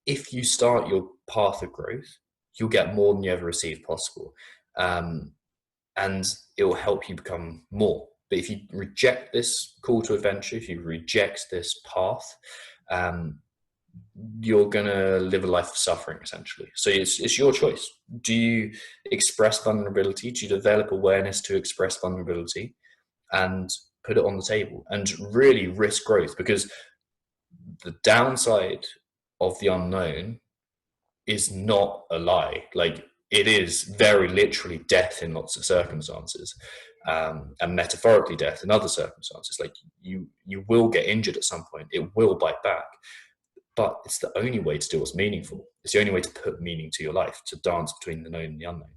if you start your path of growth, you'll get more than you ever received possible. And it will help you become more. But if you reject this call to adventure, if you reject this path, you're going to live a life of suffering, essentially. So it's your choice. Do you express vulnerability? Do you develop awareness to express vulnerability and put it on the table and really risk growth? Because the downside of the unknown is not a lie. Like, it is very literally death in lots of circumstances, and metaphorically death in other circumstances. Like, you will get injured at some point. It will bite back. But it's the only way to do what's meaningful. It's the only way to put meaning to your life, to dance between the known and the unknown.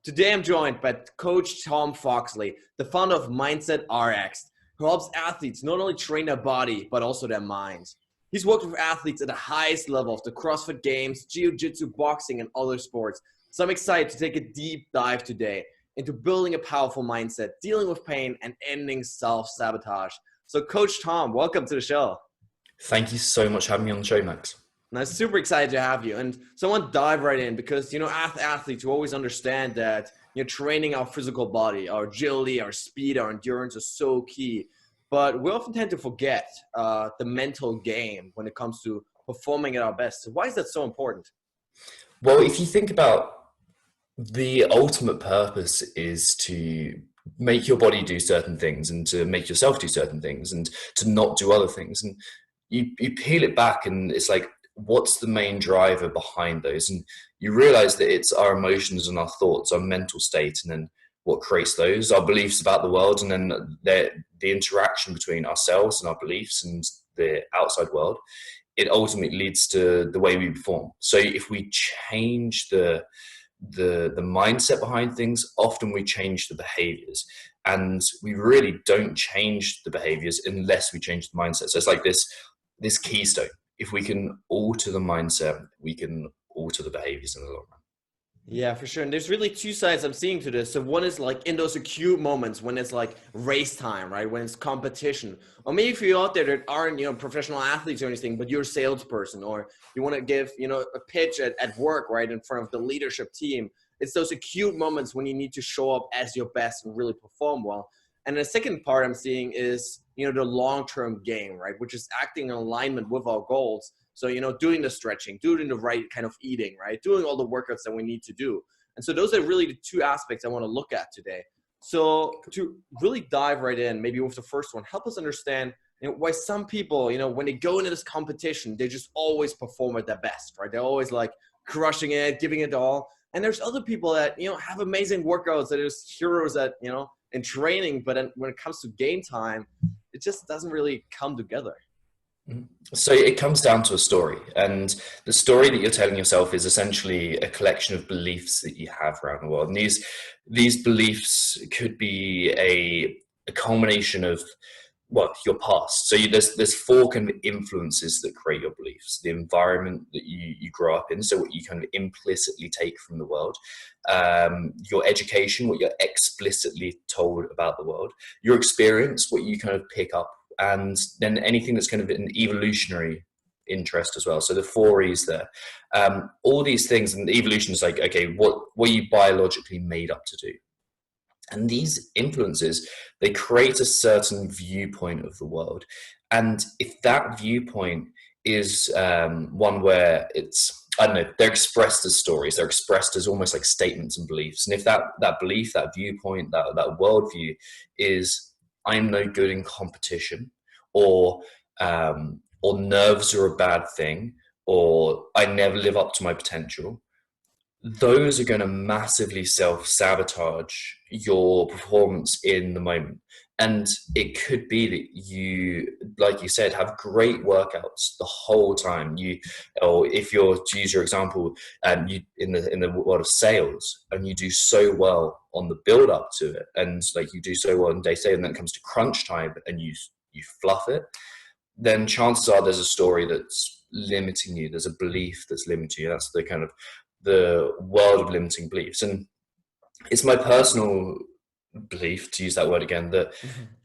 Today I'm joined by Coach Tom Foxley, the founder of Mindset RX, who helps athletes not only train their body, but also their minds. He's worked with athletes at the highest level of the CrossFit Games, Jiu Jitsu, boxing, and other sports. So I'm excited to take a deep dive today into building a powerful mindset, dealing with pain, and ending self-sabotage. So Coach Tom, welcome to the show. Thank you so much for having me on the show, Max. And I'm super excited to have you. And so I want to dive right in because, athletes who always understand that, training our physical body, our agility, our speed, our endurance is so key. But we often tend to forget the mental game when it comes to performing at our best. So why is that so important? Well, if you think about the ultimate purpose is to make your body do certain things and to make yourself do certain things and to not do other things. And you peel it back and it's like, what's the main driver behind those? And you realize that it's our emotions and our thoughts, our mental state, and then what creates those, our beliefs about the world, and then the interaction between ourselves and our beliefs and the outside world. It ultimately leads to the way we perform. So if we change the mindset behind things, often we change the behaviors, and we really don't change the behaviors unless we change the mindset. So it's like this keystone. If we can alter the mindset, we can alter the behaviors in the long run. Yeah, for sure. And there's really two sides I'm seeing to this. So one is like in those acute moments when it's like race time, right? When it's competition. Or maybe if you're out there that aren't, professional athletes or anything, but you're a salesperson or you want to give, a pitch at work, right? In front of the leadership team. It's those acute moments when you need to show up as your best and really perform well. And the second part I'm seeing is, the long-term game, right? Which is acting in alignment with our goals. So, doing the stretching, doing the right kind of eating, right? Doing all the workouts that we need to do. And so those are really the two aspects I want to look at today. So to really dive right in, maybe with the first one, help us understand why some people, when they go into this competition, they just always perform at their best, right? They're always like crushing it, giving it all. And there's other people that, have amazing workouts that are just heroes at, in training. But when it comes to game time, it just doesn't really come together. So it comes down to a story, and the story that you're telling yourself is essentially a collection of beliefs that you have around the world. And these beliefs could be a culmination of your past. So there's four kind of influences that create your beliefs: the environment that you grow up in, so what you kind of implicitly take from the world, your education, what you're explicitly told about the world, your experience, what you kind of pick up, and then anything that's kind of an evolutionary interest as well. So the four E's there. All these things, and the evolution is like, okay, what are you biologically made up to do? And these influences, they create a certain viewpoint of the world. And if that viewpoint is one where it's, I don't know, they're expressed as stories, they're expressed as almost like statements and beliefs. And if that belief, that viewpoint, that worldview is, I'm no good in competition, or nerves are a bad thing, or I never live up to my potential, those are going to massively self-sabotage your performance in the moment. And it could be that you, like you said, have great workouts the whole time. Or if you're, to use your example, you in the world of sales, and you do so well on the build up to it, and like you do so well in day to day, and then it comes to crunch time and you fluff it, then chances are there's a story that's limiting you. There's a belief that's limiting you. That's the kind of the world of limiting beliefs. And it's my personal belief, to use that word again, that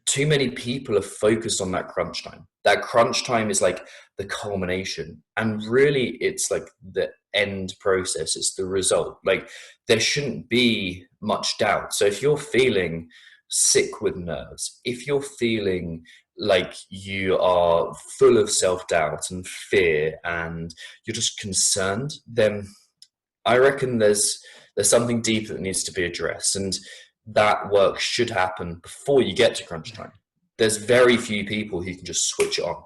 too many people are focused on that crunch time. That crunch time is like the culmination, and really it's like the end process. It's the result. Like, there shouldn't be much doubt. So if you're feeling sick with nerves, if you're feeling like you are full of self-doubt and fear and you're just concerned, then I reckon there's something deeper that needs to be addressed, and that work should happen before you get to crunch time. There's very few people who can just switch it on,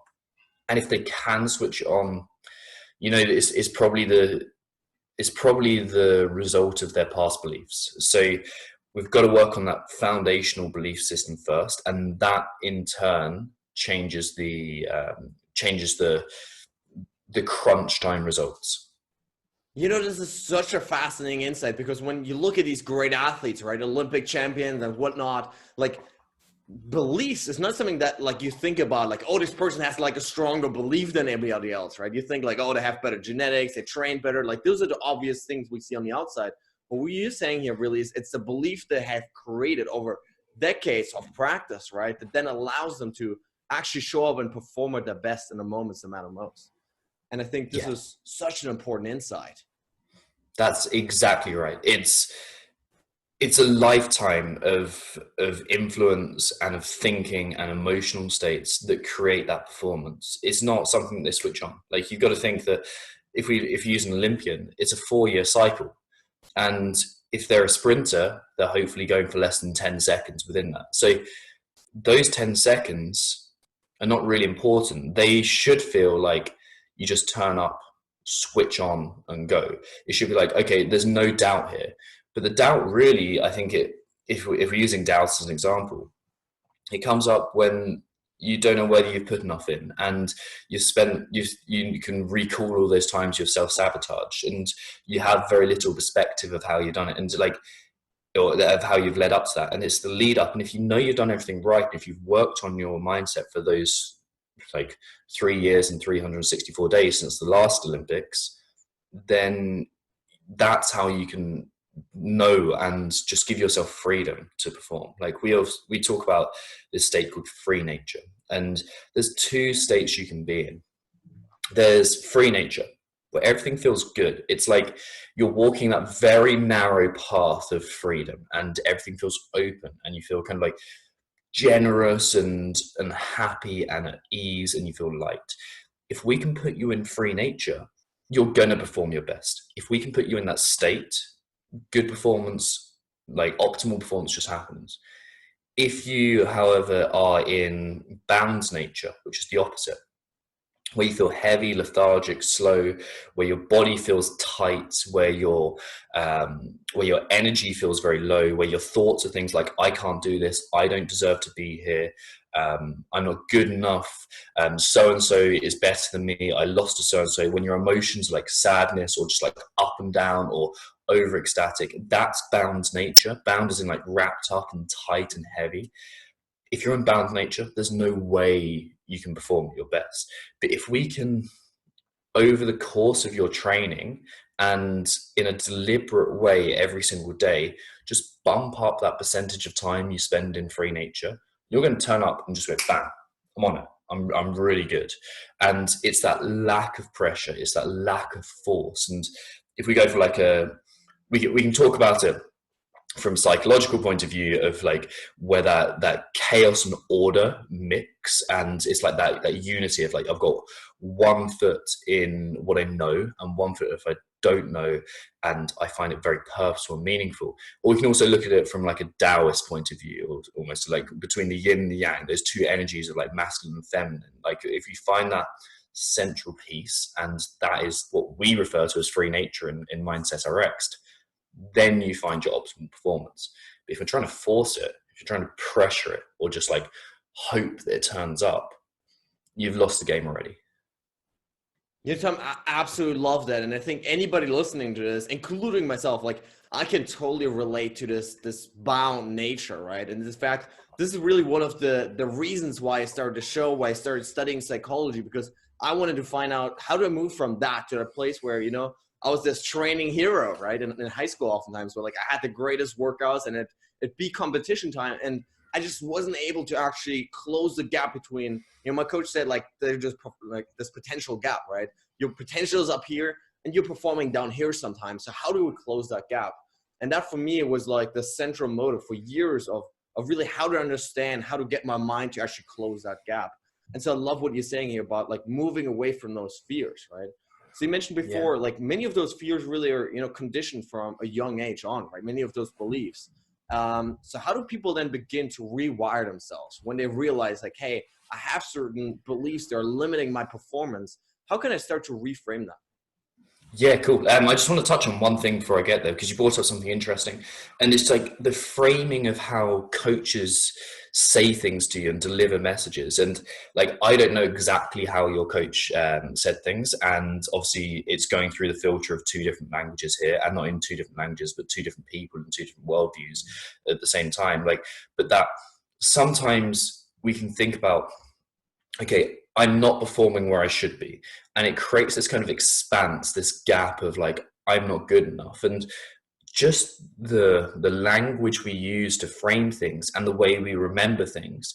and if they can switch it on, it's probably the result of their past beliefs. So we've got to work on that foundational belief system first, and that in turn changes the crunch time results. This is such a fascinating insight, because when you look at these great athletes, right, Olympic champions and whatnot, like, beliefs is not something that like you think about like, oh, this person has like a stronger belief than everybody else, right? You think like, oh, they have better genetics, they train better. Like, those are the obvious things we see on the outside. But what you're saying here really is it's the belief they have created over decades of practice, right? That then allows them to actually show up and perform at their best in the moments that matter most. And I think this is such an important insight. That's exactly right. It's a lifetime of influence and of thinking and emotional states that create that performance. It's not something they switch on. Like, you've got to think that if you use an Olympian, it's a 4-year cycle, and if they're a sprinter, they're hopefully going for less than 10 seconds within that. So those 10 seconds are not really important. They should feel like you just turn up, switch on, and go. It should be like, okay, there's no doubt here. But the doubt really, I think if we're using doubt as an example, it comes up when you don't know whether you've put enough in, and you can recall all those times you've self-sabotage, and you have very little perspective of how you've done it, and like, or of how you've led up to that. And it's the lead up. And if you know you've done everything right, and if you've worked on your mindset for those like 3 years and 364 days since the last Olympics, then that's how you can know and just give yourself freedom to perform. Like, we talk about this state called free nature, and there's 2 states you can be in. There's free nature, where everything feels good. It's like you're walking that very narrow path of freedom, and everything feels open, and you feel kind of like generous and happy and at ease, and you feel light. If we can put you in free nature, you're going to perform your best. If we can put you in that state, good performance, like optimal performance, just happens. If you, however, are in bound nature, which is the opposite, where you feel heavy, lethargic, slow, where your body feels tight, where your energy feels very low, where your thoughts are things like, I can't do this, I don't deserve to be here, I'm not good enough, so-and-so is better than me, I lost to so-and-so. When your emotions are like sadness, or just like up and down, or over ecstatic, that's bound nature. Bound as in like wrapped up and tight and heavy. If you're in bound nature, there's no way you can perform at your best. But if we can, over the course of your training and in a deliberate way every single day, just bump up that percentage of time you spend in free nature, you're going to turn up and just go, bam, I'm on it. I'm really good. And it's that lack of pressure. It's that lack of force. And if we go for like we can talk about it from a psychological point of view of like where that chaos and order mix, and it's like that unity of like, I've got 1 foot in what I know and 1 foot if I don't know, and I find it very purposeful and meaningful. Or we can also look at it from like a Taoist point of view, or almost like between the yin and the yang, those 2 energies of like masculine and feminine. Like, if you find that central piece, and that is what we refer to as free nature in Mindset RX, then you find your optimal performance. But if you're trying to force it, if you're trying to pressure it, or just like hope that it turns up, you've lost the game already. Tom, I absolutely love that. And I think anybody listening to this, including myself, like, I can totally relate to this bound nature, right? And this fact, this is really one of the reasons why I started the show, why I started studying psychology, because I wanted to find out how to move from that to a place where, I was this training hero, right? In high school, oftentimes, where like I had the greatest workouts, and it'd be competition time, and I just wasn't able to actually close the gap between, my coach said like there's just like this potential gap, right? Your potential is up here and you're performing down here sometimes. So how do we close that gap? And that for me was like the central motive for years of really how to understand, how to get my mind to actually close that gap. And so I love what you're saying here about like moving away from those fears, right? So you mentioned before, like many of those fears really are, conditioned from a young age on, right? Many of those beliefs. So how do people then begin to rewire themselves when they realize like, hey, I have certain beliefs that are limiting my performance? How can I start to reframe that? Yeah, cool. I just want to touch on one thing before I get there, because you brought up something interesting, and it's like the framing of how coaches say things to you and deliver messages. And like, I don't know exactly how your coach said things, and obviously it's going through the filter of two different languages here, and not in two different languages, but two different people and two different worldviews at the same time. Like, but that sometimes we can think about, okay, I'm not performing where I should be. And it creates this kind of expanse, this gap of like, I'm not good enough. And just the language we use to frame things and the way we remember things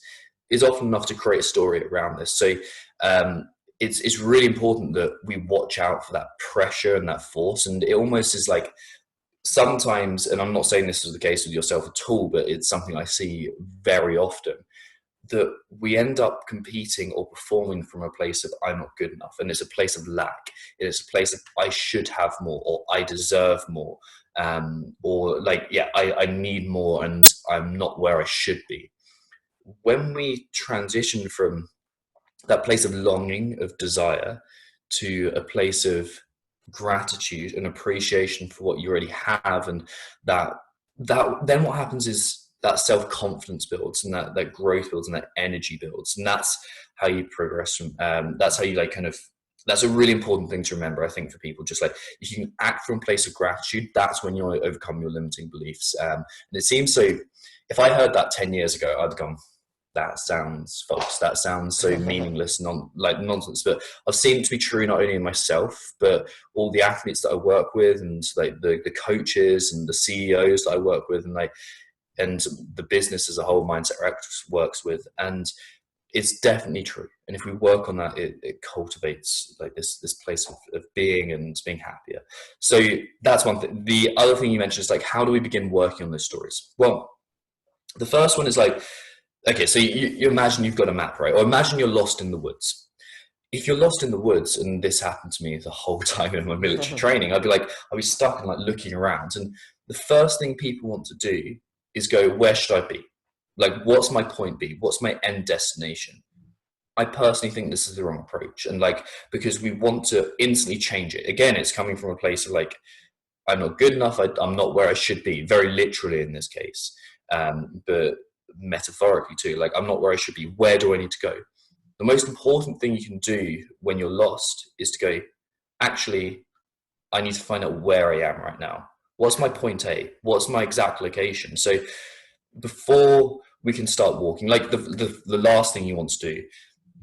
is often enough to create a story around this. So it's really important that we watch out for that pressure and that force. And it almost is like, sometimes, and I'm not saying this is the case with yourself at all, but it's something I see very often, that we end up competing or performing from a place of I'm not good enough, and it's a place of lack. It's a place of I should have more, or I deserve more, or like, yeah, I need more and I'm not where I should be. When we transition from that place of longing, of desire, to a place of gratitude and appreciation for what you already have, and that then what happens is that self-confidence builds, and that growth builds, and that energy builds, and that's how you progress from that's how you like kind of, that's a really important thing to remember, I think, for people. Just like, if you can act from a place of gratitude, that's when you'll overcome your limiting beliefs. And it seems so, if I heard that 10 years ago, I'd gone, that sounds false, that sounds so meaningless, like nonsense. But I've seen it to be true, not only in myself, but all the athletes that I work with, and like the coaches and the CEOs that I work with, and like, and the business as a whole, Mindset X works with. And it's definitely true. And if we work on that, it cultivates like this place of being and being happier. So that's one thing. The other thing you mentioned is like, how do we begin working on those stories? Well, the first one is like, okay, so you imagine you've got a map, right? Or imagine you're lost in the woods. If you're lost in the woods, and this happened to me the whole time in my military training, I'd be stuck and like looking around. And the first thing people want to do is go, where should I be? Like, what's my point B? What's my end destination? I personally think this is the wrong approach. And like, because we want to instantly change it. Again, it's coming from a place of like, I'm not good enough. I'm not where I should be, very literally in this case. But metaphorically too, like, I'm not where I should be. Where do I need to go? The most important thing you can do when you're lost is to go, actually, I need to find out where I am right now. What's my point A? What's my exact location? So before we can start walking, like the last thing you want to do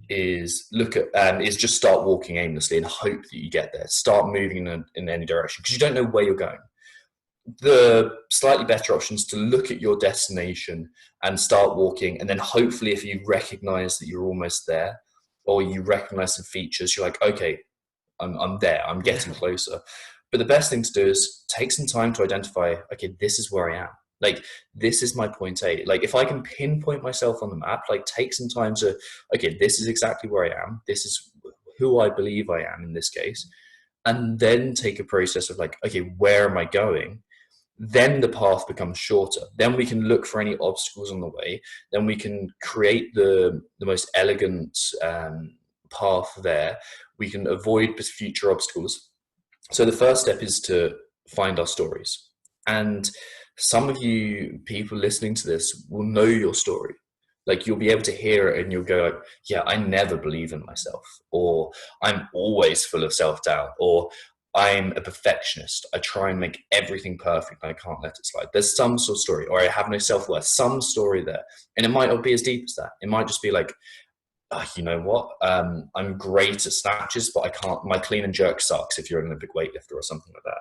is look at is just start walking aimlessly and hope that you get there. Start moving in any direction, because you don't know where you're going. The slightly better option is to look at your destination and start walking, and then hopefully, if you recognize that you're almost there, or you recognize some features, you're like, okay, I'm there, I'm getting closer. But the best thing to do is take some time to identify, okay, this is where I am. Like, this is my point A. Like, if I can pinpoint myself on the map, like, take some time to, okay, this is exactly where I am. This is who I believe I am in this case. And then take a process of like, okay, where am I going? Then the path becomes shorter. Then we can look for any obstacles on the way. Then we can create the most elegant path there. We can avoid future obstacles. So the first step is to find our stories. And some of you people listening to this will know your story. Like, you'll be able to hear it and you'll go like, yeah, I never believe in myself, or I'm always full of self-doubt, or I'm a perfectionist. I try and make everything perfect and I can't let it slide. There's some sort of story, or I have no self-worth, some story there. And it might not be as deep as that. It might just be like, you know what, I'm great at snatches, but I can't, my clean and jerk sucks if you're an Olympic weightlifter or something like that.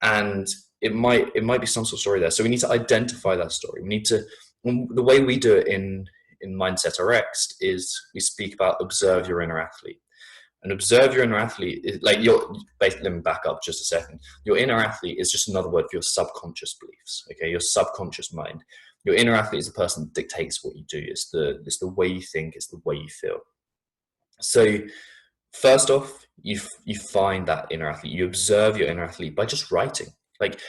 And it might be some sort of story there. So we need to identify that story. We need to, the way we do it in Mindset RX is we speak about observe your inner athlete. And observe your inner athlete is like your, basically, let me back up just a second. Your inner athlete is just another word for your subconscious beliefs. Okay, your subconscious mind. Your inner athlete is the person that dictates what you do. It's the way you think. It's the way you feel. So first off, you find that inner athlete. You observe your inner athlete by just writing. Like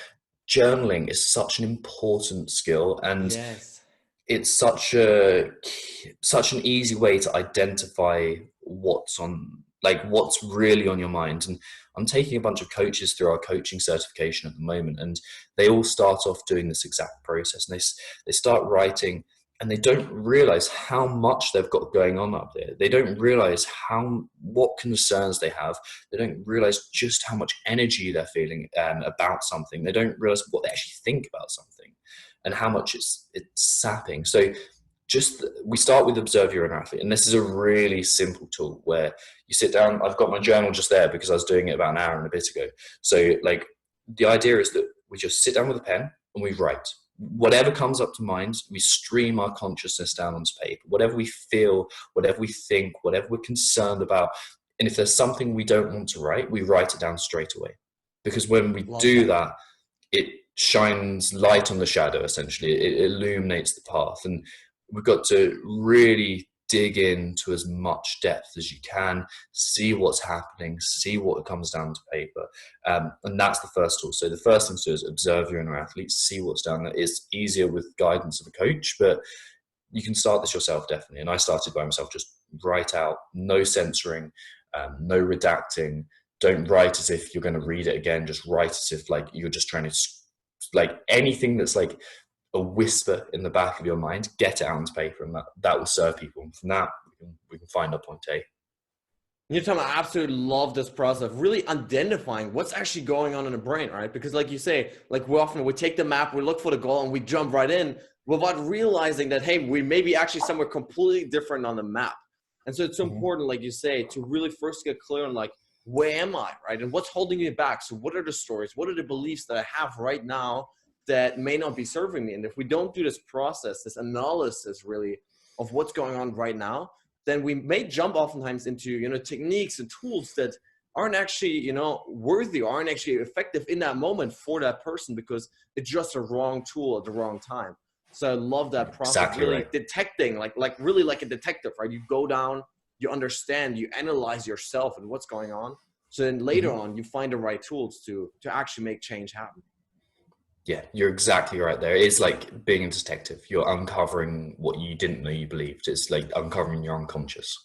journaling is such an important skill, and Yes. it's such an easy way to identify what's really on your mind. And I'm taking a bunch of coaches through our coaching certification at the moment, and they all start off doing this exact process, and they start writing, and they don't realize how much they've got going on up there. They don't realize what concerns they have. They don't realize just how much energy they're feeling about something. They don't realize what they actually think about something and how much it's sapping. So we start with observe your inner athlete, and this is a really simple tool where you sit down. I've got my journal just there because I was doing it about an hour and a bit ago. So like the idea is that we just sit down with a pen and we write whatever comes up to mind. We stream our consciousness down onto paper, whatever we feel, whatever we think, whatever we're concerned about. And if there's something we don't want to write, we write it down straight away, because when we do that, it shines light on the shadow. Essentially, it illuminates the path. And we've got to really dig into as much depth as you can, see what's happening, see what comes down to paper. And that's the first tool. So the first thing to do is observe your inner athlete, see what's down there. It's easier with guidance of a coach, but you can start this yourself, definitely. And I started by myself, just write out, no censoring, no redacting. Don't write as if you're going to read it again. Just write as if like you're just trying to, like anything that's like a whisper in the back of your mind, get it out onto paper, and that will serve people. And from that, we can find our point A. You know, Tom, I absolutely love this process of really identifying what's actually going on in the brain, right? Because like you say, like we take the map, we look for the goal, and we jump right in without realizing that, hey, we may be actually somewhere completely different on the map. And so it's so important, like you say, to really first get clear on like, where am I, right? And what's holding me back? So what are the stories? What are the beliefs that I have right now that may not be serving me? And if we don't do this process, this analysis really of what's going on right now, then we may jump oftentimes into, you know, techniques and tools that aren't actually, you know, worthy, or aren't actually effective in that moment for that person, because it's just a wrong tool at the wrong time. So I love that process, Exactly really right. detecting, like really like a detective, right? You go down, you understand, you analyze yourself and what's going on. So then later on, you find the right tools to actually make change happen. Yeah, you're exactly right there. It's like being a detective. You're uncovering what you didn't know you believed. It's like uncovering your unconscious.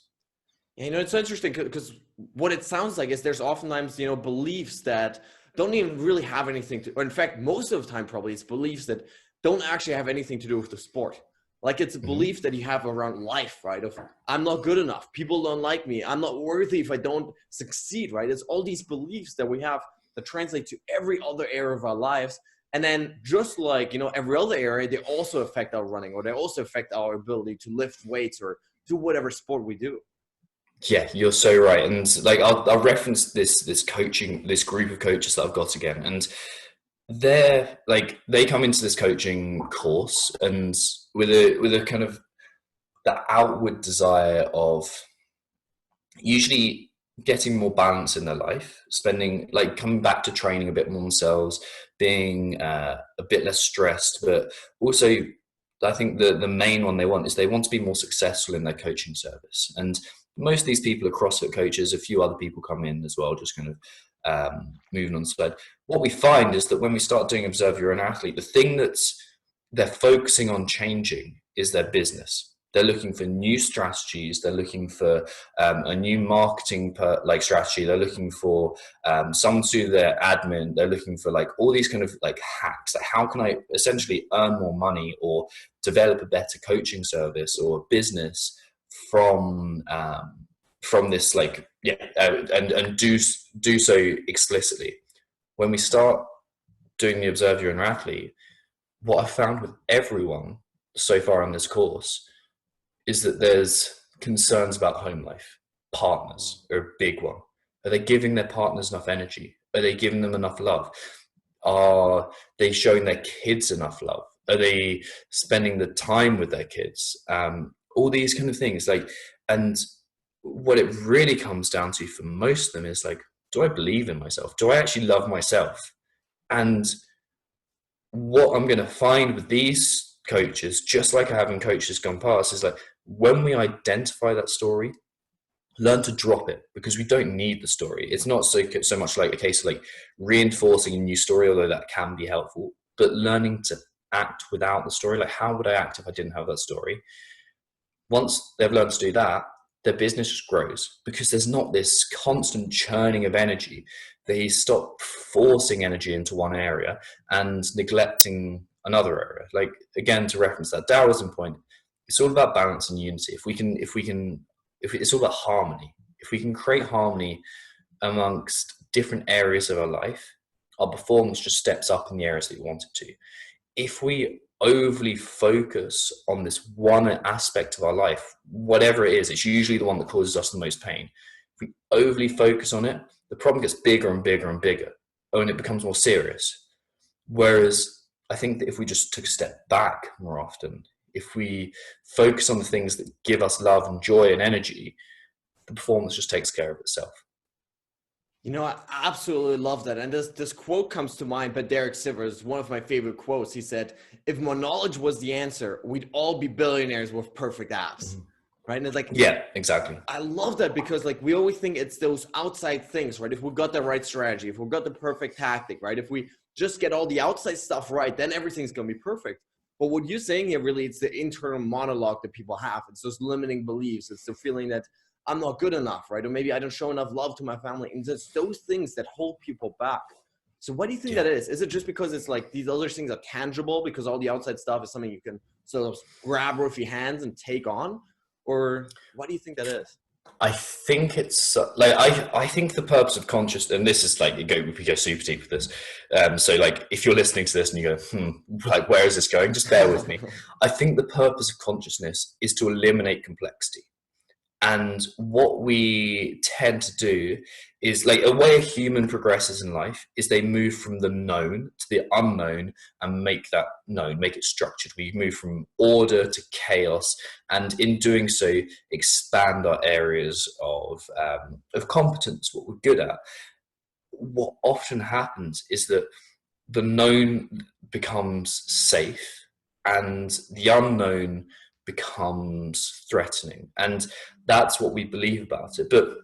You know, it's so interesting because what it sounds like is there's oftentimes, you know, beliefs that don't even really have anything to, or in fact, most of the time, probably it's beliefs that don't actually have anything to do with the sport. Like it's a belief that you have around life, right? Of I'm not good enough. People don't like me. I'm not worthy if I don't succeed, right? It's all these beliefs that we have that translate to every other area of our lives. And then just like, you know, every other area, they also affect our running, or they also affect our ability to lift weights or do whatever sport we do. Yeah, you're so right. And like I'll reference this coaching, this group of coaches that I've got again, and they come into this coaching course and with a kind of the outward desire of usually getting more balance in their life, spending, like, coming back to training a bit more themselves, being a bit less stressed, but also I think the main one they want is they want to be more successful in their coaching service. And most of these people are CrossFit coaches. A few other people come in as well, just kind of moving on the side. What we find is that when we start doing observe your own athlete, the thing that's they're focusing on changing is their business. They're looking for new strategies. They're looking for a new marketing strategy. They're looking for someone to do their admin. They're looking for like all these kind of like hacks. Like how can I essentially earn more money or develop a better coaching service or business from this and do so explicitly. When we start doing the observe your inner athlete, what I found with everyone so far on this course is that there's Concerns about home life. Partners are a big one. Are they giving their partners enough energy? Are they giving them enough love? Are they showing their kids enough love? Are they spending the time with their kids? All these kind of things. Like, and what it really comes down to for most of them is like, do I believe in myself? Do I actually love myself? And what I'm going to find with these coaches, just like I have in coaches gone past, is like when we identify that story, learn to drop it, because we don't need the story. It's not so much like a case of like reinforcing a new story, although that can be helpful, but learning to act without the story. Like, how would I act if I didn't have that story? Once they've learned to do that, their business just grows, because there's not this constant churning of energy. They stop forcing energy into one area and neglecting another area. Like, again, to reference that Taoism point, it's all about balance and unity. If it's all about harmony. If we can create harmony amongst different areas of our life, our performance just steps up in the areas that we want it to. If we overly focus on this one aspect of our life, whatever it is, it's usually the one that causes us the most pain. If we overly focus on it, the problem gets bigger and bigger and bigger, and it becomes more serious. Whereas I think that if we just took a step back more often, if we focus on the things that give us love and joy and energy, the performance just takes care of itself. You know, I absolutely love that. And this quote comes to mind by Derek Sivers, one of my favorite quotes. He said, if more knowledge was the answer, we'd all be billionaires with perfect abs. Mm-hmm. Right? And it's like, yeah, exactly. I love that, because like we always think it's those outside things, right? If we got the right strategy, if we got the perfect tactic, right? If we just get all the outside stuff right, then everything's going to be perfect. But what you're saying here, really, it's the internal monologue that people have. It's those limiting beliefs. It's the feeling that I'm not good enough, right? Or maybe I don't show enough love to my family. And it's those things that hold people back. So what do you think that is? Is it just because it's like these other things are tangible, because all the outside stuff is something you can sort of grab with your hands and take on? Or what do you think that is? I think it's like I think the purpose of consciousness, and this is like we go super deep with this. So like if you're listening to this and you go, like where is this going? Just bear with me. I think the purpose of consciousness is to eliminate complexity. And what we tend to do is, like, a way a human progresses in life is they move from the known to the unknown and make that known, make it structured. We move from order to chaos, and in doing so, expand our areas of competence, what we're good at. What often happens is that the known becomes safe and the unknown becomes threatening, and that's what we believe about it. But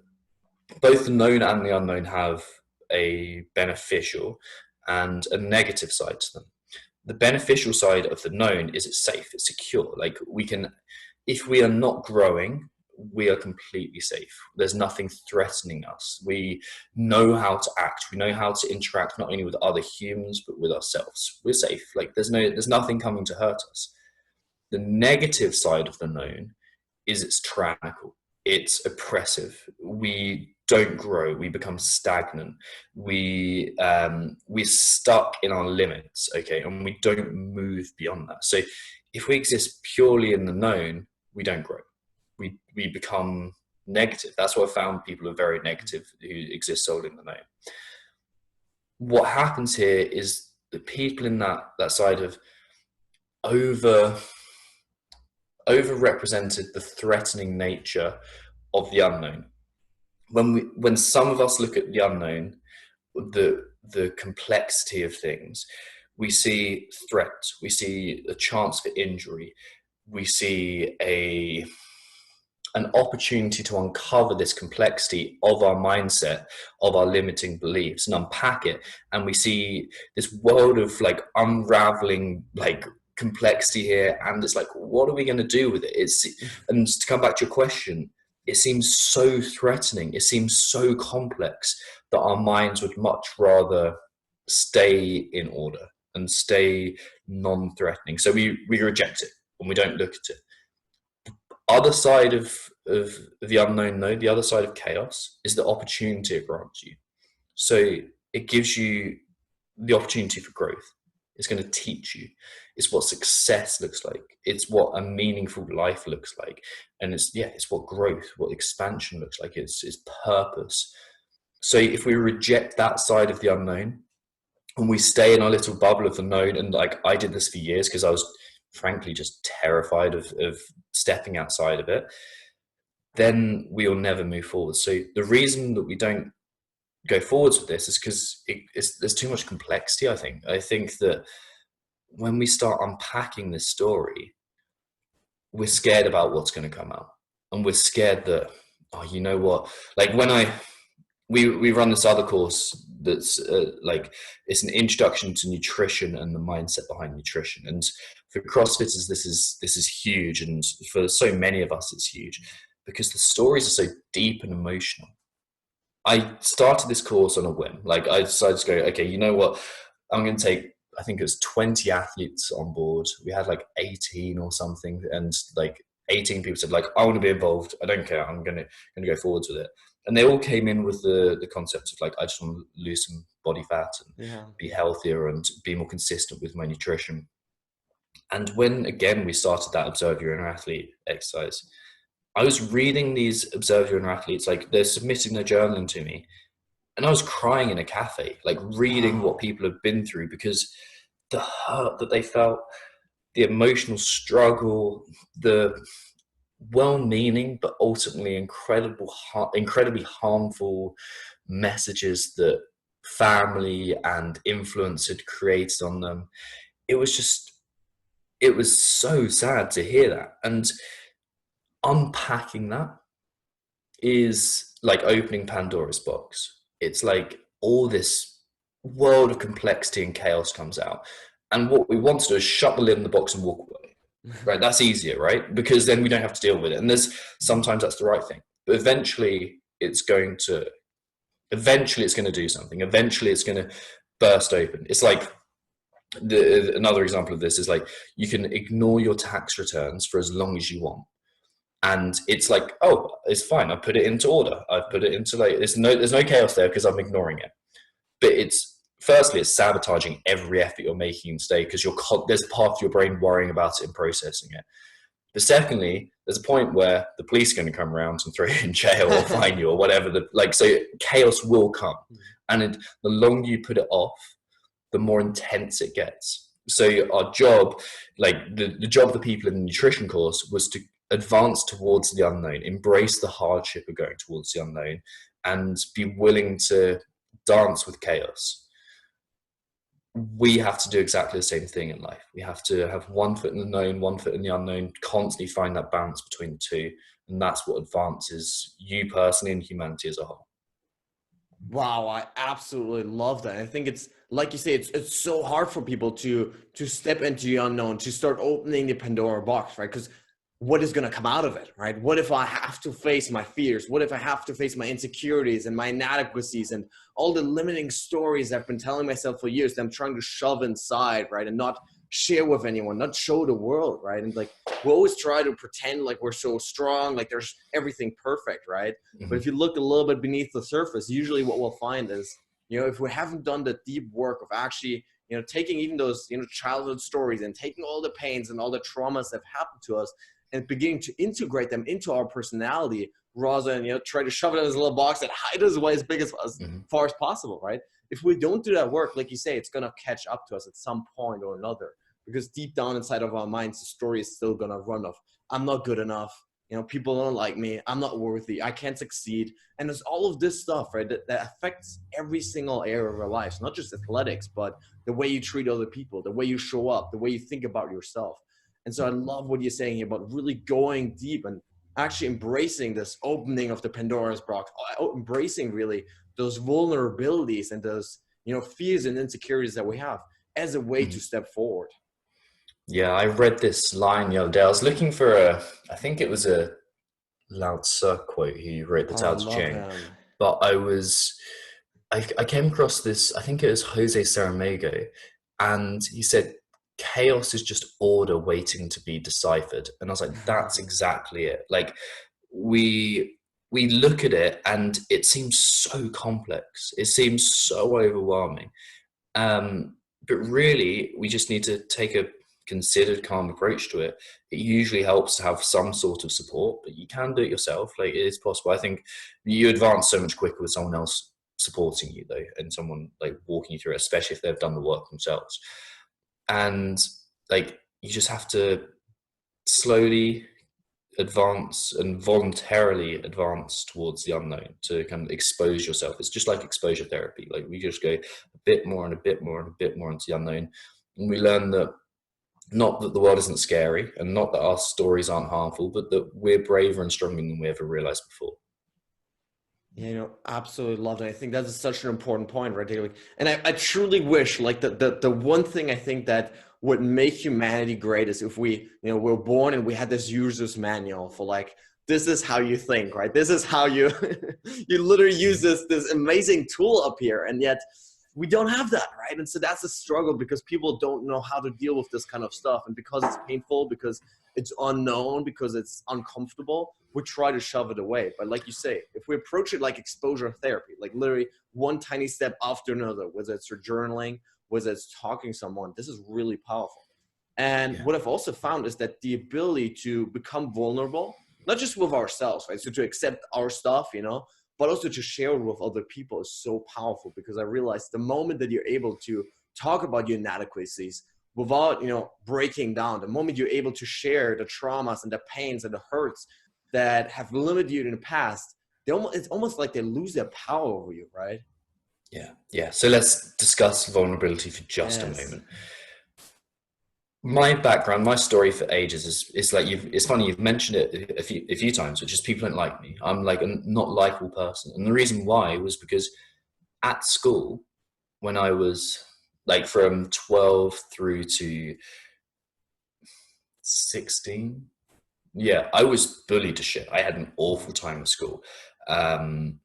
both the known and the unknown have a beneficial and a negative side to them. The beneficial side of the known is it's safe, it's secure. Like, we can, if we are not growing, we are completely safe. There's nothing threatening us. We know how to act. We know how to interact not only with other humans but with ourselves. We're safe. Like, there's nothing coming to hurt us. The negative side of the known is it's tyrannical. It's oppressive. We don't grow. We become stagnant. We're stuck in our limits, okay, and we don't move beyond that. So if we exist purely in the known, we don't grow. We become negative. That's what I found. People are very negative who exist solely in the known. What happens here is the people in that side of overrepresented the threatening nature of the unknown. When some of us look at the unknown, the complexity of things, we see threat, we see a chance for injury, we see an opportunity to uncover this complexity of our mindset, of our limiting beliefs, and unpack it. And we see this world of like unraveling, like, complexity here, and it's like, what are we going to do with it? And to come back to your question, it seems so threatening, it seems so complex, that our minds would much rather stay in order and stay non-threatening. So we reject it and we don't look at it. The other side of the unknown, though, the other side of chaos, is the opportunity it grants you. So it gives you the opportunity for growth. It's going to teach you. It's what success looks like. It's what a meaningful life looks like. And it's what growth, what expansion looks like. It's purpose. So if we reject that side of the unknown and we stay in our little bubble of the known, and like I did this for years because I was frankly just terrified of stepping outside of it, then we'll never move forward. So the reason that we don't go forwards with this is because there's too much complexity. I think that when we start unpacking this story, we're scared about what's going to come out, and we're scared that, oh, you know what, like when we run this other course that's like, it's an introduction to nutrition and the mindset behind nutrition. And for CrossFitters, this is huge, and for so many of us it's huge because the stories are so deep and emotional. I started this course on a whim. Like I decided to go, okay, you know what, I'm going to take, I think it was 20 athletes on board. We had like 18 or something, and like 18 people said, like, I want to be involved. I don't care. I'm going to go forwards with it. And they all came in with the concept of like, I just want to lose some body fat and be healthier and be more consistent with my nutrition. And when, again, we started that Observe Your Inner Athlete exercise, I was reading these Observe Your Inner Athletes, like they're submitting their journaling to me. And I was crying in a cafe, like reading what people have been through, because the hurt that they felt, the emotional struggle, the well-meaning but ultimately incredibly harmful messages that family and influence had created on them. It was so sad to hear that. And unpacking that is like opening Pandora's box. It's like all this world of complexity and chaos comes out. And what we want to do is shut the lid on the box and walk away. Right? That's easier, right? Because then we don't have to deal with it. And sometimes that's the right thing. But eventually it's going to do something. Eventually it's going to burst open. It's like another example of this is like, you can ignore your tax returns for as long as you want. And it's like, oh, it's fine. I put it into order. I put it into like, there's no chaos there because I'm ignoring it. But firstly, it's sabotaging every effort you're making today because there's part of your brain worrying about it and processing it. But secondly, there's a point where the police are going to come around and throw you in jail or fine you or whatever. So chaos will come. And the longer you put it off, the more intense it gets. So our job, like the job of the people in the nutrition course, was to advance towards the unknown, embrace the hardship of going towards the unknown, and be willing to dance with chaos. We have to do exactly the same thing in life. We have to have one foot in the known, one foot in the unknown, constantly find that balance between the two. And that's what advances you personally and humanity as a whole. Wow, I absolutely love that. I think it's like you say, it's so hard for people to step into the unknown, to start opening the Pandora box, right? Because what is going to come out of it, right? What if I have to face my fears? What if I have to face my insecurities and my inadequacies and all the limiting stories I've been telling myself for years that I'm trying to shove inside, right? And not share with anyone, not show the world, right? And like, we always try to pretend like we're so strong, like there's everything perfect, right? But if you look a little bit beneath the surface, usually what we'll find is, if we haven't done the deep work of actually, taking even those, childhood stories and taking all the pains and all the traumas that have happened to us and beginning to integrate them into our personality rather than, try to shove it in this little box and hide us away as big as far as possible, right? If we don't do that work, like you say, it's going to catch up to us at some point or another, because deep down inside of our minds, the story is still going to run of, I'm not good enough. People don't like me. I'm not worthy. I can't succeed. And there's all of this stuff, right, that affects every single area of our lives, not just athletics, but the way you treat other people, the way you show up, the way you think about yourself. And so I love what you're saying here about really going deep and actually embracing this opening of the Pandora's box, embracing really those vulnerabilities and those, fears and insecurities that we have as a way to step forward. Yeah, I read this line the other day. I was looking for I think it was a Lao Tzu quote. He wrote the Tao Te Ching. But I came across this, I think it was Jose Saramago, and he said, chaos is just order waiting to be deciphered. And I was like, that's exactly it. Like we look at it and it seems so complex. It seems so overwhelming. But really we just need to take a considered, calm approach to it, it usually helps to have some sort of support, but you can do it yourself. Like, it is possible. I think you advance so much quicker with someone else supporting you though, and someone like walking you through it, especially if they've done the work themselves. And like, you just have to slowly advance and voluntarily advance towards the unknown to kind of expose yourself. It's just like exposure therapy. Like, we just go a bit more and a bit more and a bit more into the unknown, and we learn that not that the world isn't scary, and not that our stories aren't harmful, but that we're braver and stronger than we ever realized before. Yeah, absolutely love it. I think that's such an important point, right? Like, and I truly wish, like, the one thing I think that would make humanity great is if we, we're born and we had this user's manual for like, this is how you think, right? This is how you, you literally use this amazing tool up here. And yet we don't have that, right? And so that's a struggle because people don't know how to deal with this kind of stuff. And because it's painful, because it's unknown, because it's uncomfortable, we try to shove it away. But like you say, if we approach it like exposure therapy, like literally one tiny step after another, whether it's your journaling, whether it's talking to someone, this is really powerful. And what I've also found is that the ability to become vulnerable, not just with ourselves, right? So to accept our stuff, but also to share it with other people is so powerful, because I realized the moment that you're able to talk about your inadequacies without, breaking down, the moment you're able to share the traumas and the pains and the hurts that have limited you in the past, it's almost like they lose their power over you, right? Yeah. So let's discuss vulnerability for just a moment. My background, my story for ages is like, it's funny, you've mentioned it a few times, which is people don't like me. I'm like a not likable person. And the reason why was because at school, when I was like from 12 through to 16, I was bullied to shit. I had an awful time at school. I'd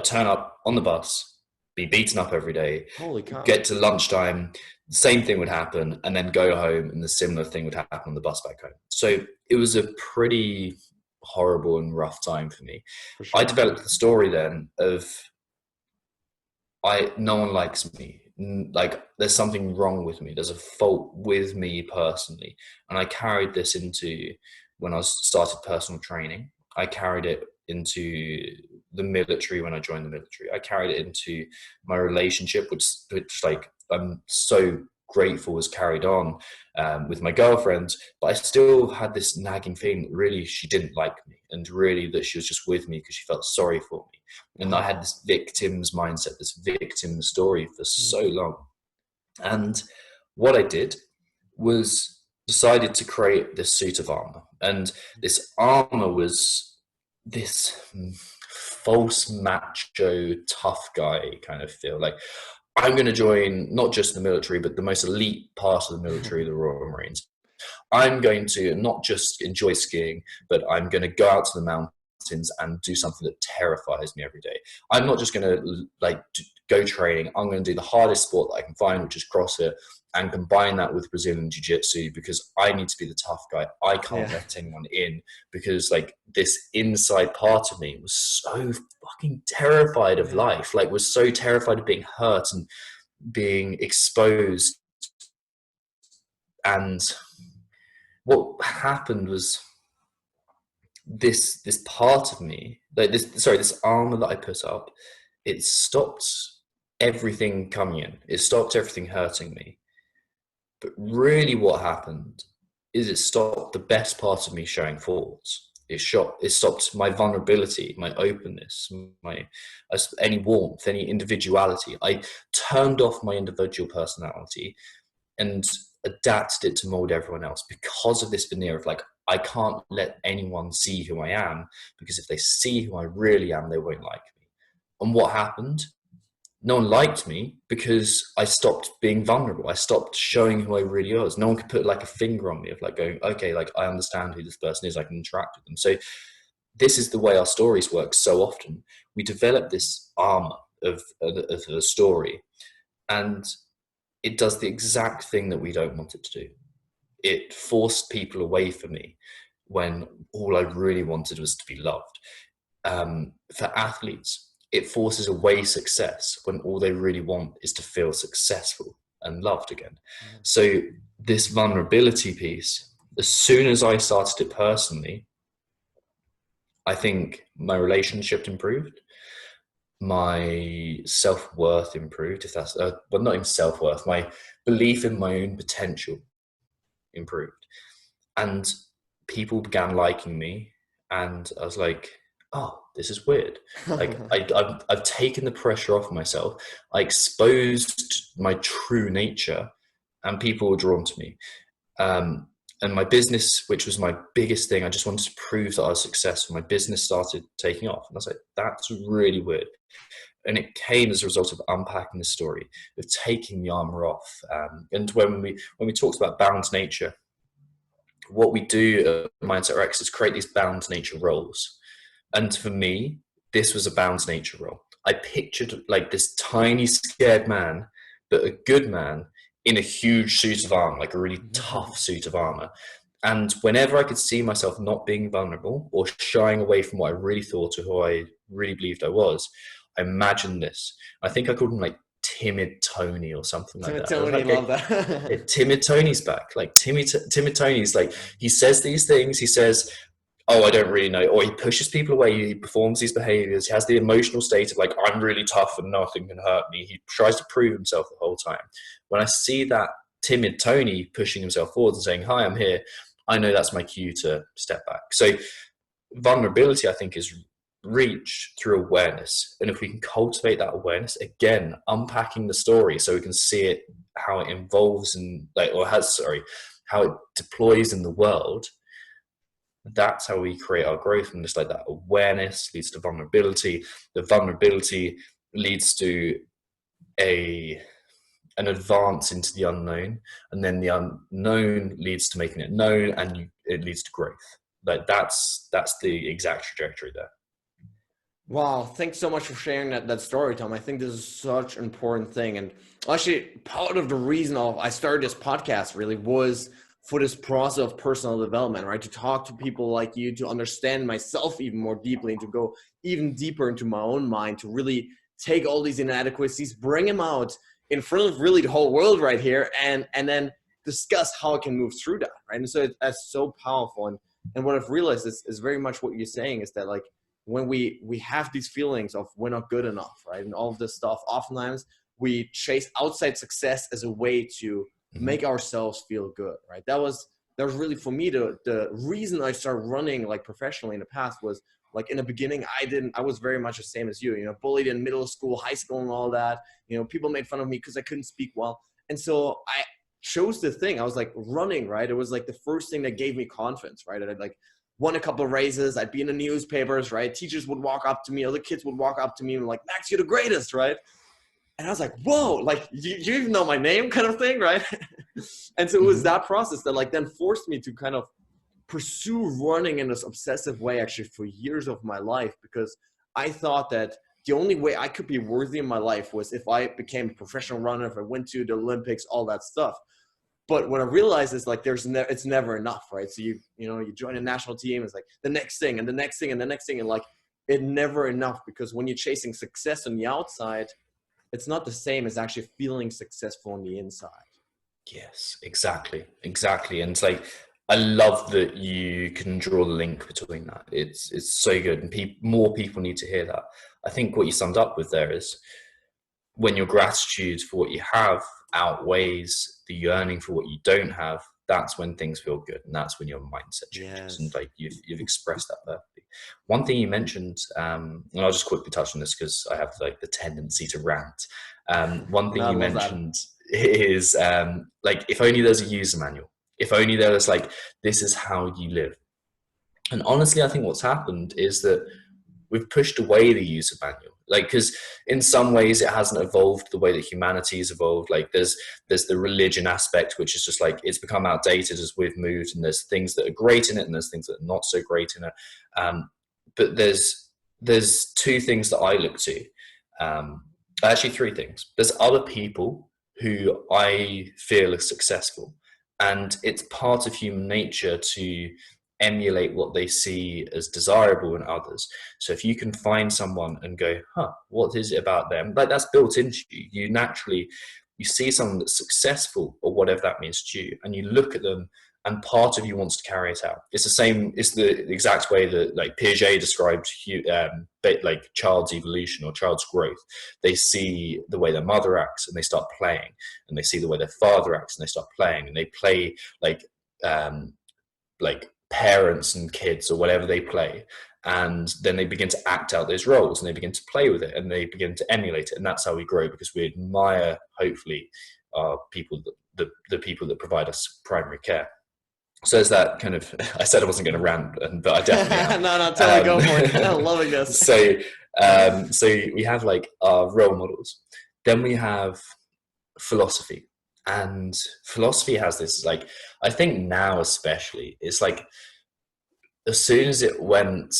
turn up on the bus, be beaten up every day. Holy cow. Get to lunchtime, the same thing would happen, and then go home, and the similar thing would happen on the bus back home. So it was a pretty horrible and rough time for me. For sure. I developed the story then of no one likes me. Like, there's something wrong with me. There's a fault with me personally. And I carried this into when I started personal training. I carried it into the military when I joined the military. I carried it into my relationship, which like, I'm so grateful was carried on with my girlfriend, but I still had this nagging feeling that really she didn't like me, and really that she was just with me because she felt sorry for me. And I had this victim's mindset, this victim story for so long. And what I did was decided to create this suit of armor. And this armor was this false macho tough guy kind of feel. Like, I'm going to join not just the military, but the most elite part of the military, the Royal Marines. I'm going to not just enjoy skiing, but I'm going to go out to the mountains and do something that terrifies me every day. I'm not just going to go training. I'm going to do the hardest sport that I can find, which is CrossFit, and combine that with Brazilian Jiu Jitsu, because I need to be the tough guy. I can't let anyone in, because like this inside part of me was so fucking terrified of life, like was so terrified of being hurt and being exposed. And what happened was this part of me, this armor that I put up, it stopped everything coming in. It stopped everything hurting me. But really what happened is it stopped the best part of me showing forwards. It stopped my vulnerability, my openness, any warmth, any individuality. I turned off my individual personality and adapted it to mold everyone else, because of this veneer of like, I can't let anyone see who I am, because if they see who I really am, they won't like me. And what happened? No one liked me because I stopped being vulnerable. I stopped showing who I really was. No one could put like a finger on me of like going, okay, like I understand who this person is. I can interact with them. So this is the way our stories work so often. We develop this armor of a story, and it does the exact thing that we don't want it to do. It forced people away from me when all I really wanted was to be loved. For athletes, it forces away success when all they really want is to feel successful. and loved again. So this vulnerability piece, as soon as I started it personally, I think my relationship improved, my self-worth improved, if that's well, not even self-worth, my belief in my own potential improved, and people began liking me, and I was like, oh, this is weird. Like I've taken the pressure off myself. I exposed my true nature, and people were drawn to me. And my business, which was my biggest thing, I just wanted to prove that I was successful. My business started taking off, and I was like, that's really weird. And it came as a result of unpacking the story, of taking the armor off. And when we talked about balanced nature, what we do at Mindset Rex is create these balanced nature roles. And for me, this was a balanced nature role. I pictured like this tiny, scared man, but a good man in a huge suit of armor, like a really tough suit of armor. And whenever I could see myself not being vulnerable or shying away from what I really thought or who I really believed I was, I imagined this. I think I called him like Timid Tony or something like that. Tony, like, love that. Timid Tony's back. Like Timid Tony's like, he says these things. He says, oh, I don't really know. Or he pushes people away. He performs these behaviors. He has the emotional state of like, I'm really tough and nothing can hurt me. He tries to prove himself the whole time. When I see that timid Tony pushing himself forward and saying, hi, I'm here, I know that's my cue to step back. So vulnerability, I think, is reached through awareness. And if we can cultivate that awareness, again, unpacking the story so we can see it, how it involves and how it deploys in the world, that's how we create our growth. And just like that awareness leads to vulnerability. The vulnerability leads to an advance into the unknown, and then the unknown leads to making it known, and it leads to growth. Like that's the exact trajectory there. Wow, thanks so much for sharing that story, Tom. I think this is such an important thing. And actually, part of the reason I started this podcast really was for this process of personal development, right? To talk to people like you, to understand myself even more deeply, and to go even deeper into my own mind, to really take all these inadequacies, bring them out in front of really the whole world right here, and then discuss how I can move through that, right? And so that's so powerful. And what I've realized is very much what you're saying is that, like, when we have these feelings of we're not good enough, right? And all of this stuff, oftentimes we chase outside success as a way to make ourselves feel good, right? That was really, for me, the reason I started running like professionally in the past was, like, in the beginning, I was very much the same as you, bullied in middle school, high school and all that. People made fun of me because I couldn't speak well. And so I chose the thing. I was like, running, right? It was like the first thing that gave me confidence, right? I'd like won a couple of races. I'd be in the newspapers, right? Teachers would walk up to me. Other kids would walk up to me and like, Max, you're the greatest, right? And I was like, whoa, like you even know my name kind of thing, right? And so it was that process that like then forced me to kind of pursue running in this obsessive way actually for years of my life, because I thought that the only way I could be worthy in my life was if I became a professional runner, if I went to the Olympics, all that stuff. But what I realized is like it's never enough, right? So you join a national team, it's like the next thing and the next thing and the next thing, and like it never enough, because when you're chasing success on the outside, it's not the same as actually feeling successful on the inside. Yes, exactly. And it's like, I love that you can draw the link between that. It's so good, and more people need to hear that. I think what you summed up with there is, when your gratitude for what you have outweighs the yearning for what you don't have, that's when things feel good, and that's when your mindset changes. Yes. And like you've expressed that perfectly. One thing you mentioned, and I'll just quickly touch on this because I have like the tendency to rant. One thing you mentioned is like, if only there's a user manual. If only there was like, this is how you live. And honestly, I think what's happened is that we've pushed away the user manual. Like, because in some ways it hasn't evolved the way that humanity has evolved. Like there's the religion aspect, which is just like, it's become outdated as we've moved, and there's things that are great in it and there's things that are not so great in it. But there's two things that I look to. Actually, three things. There's other people who I feel are successful, and it's part of human nature to emulate what they see as desirable in others. So if you can find someone and go, what is it about them? Like, that's built into you. You naturally, you see someone that's successful or whatever that means to you, and you look at them, and part of you wants to carry it out. It's the same. It's the exact way that like Piaget described like child's evolution or child's growth. They see the way their mother acts and they start playing, and they see the way their father acts and they start playing, and they play like parents and kids or whatever they play, and then they begin to act out those roles and they begin to play with it and they begin to emulate it, and that's how we grow, because we admire, hopefully, our people, the people that provide us primary care. So is that kind of, I said I wasn't going to rant, but I definitely am. No, totally go for it. I'm loving this. So we have like our role models. Then we have philosophy. And philosophy has this, like, I think now especially, it's like, as soon as it went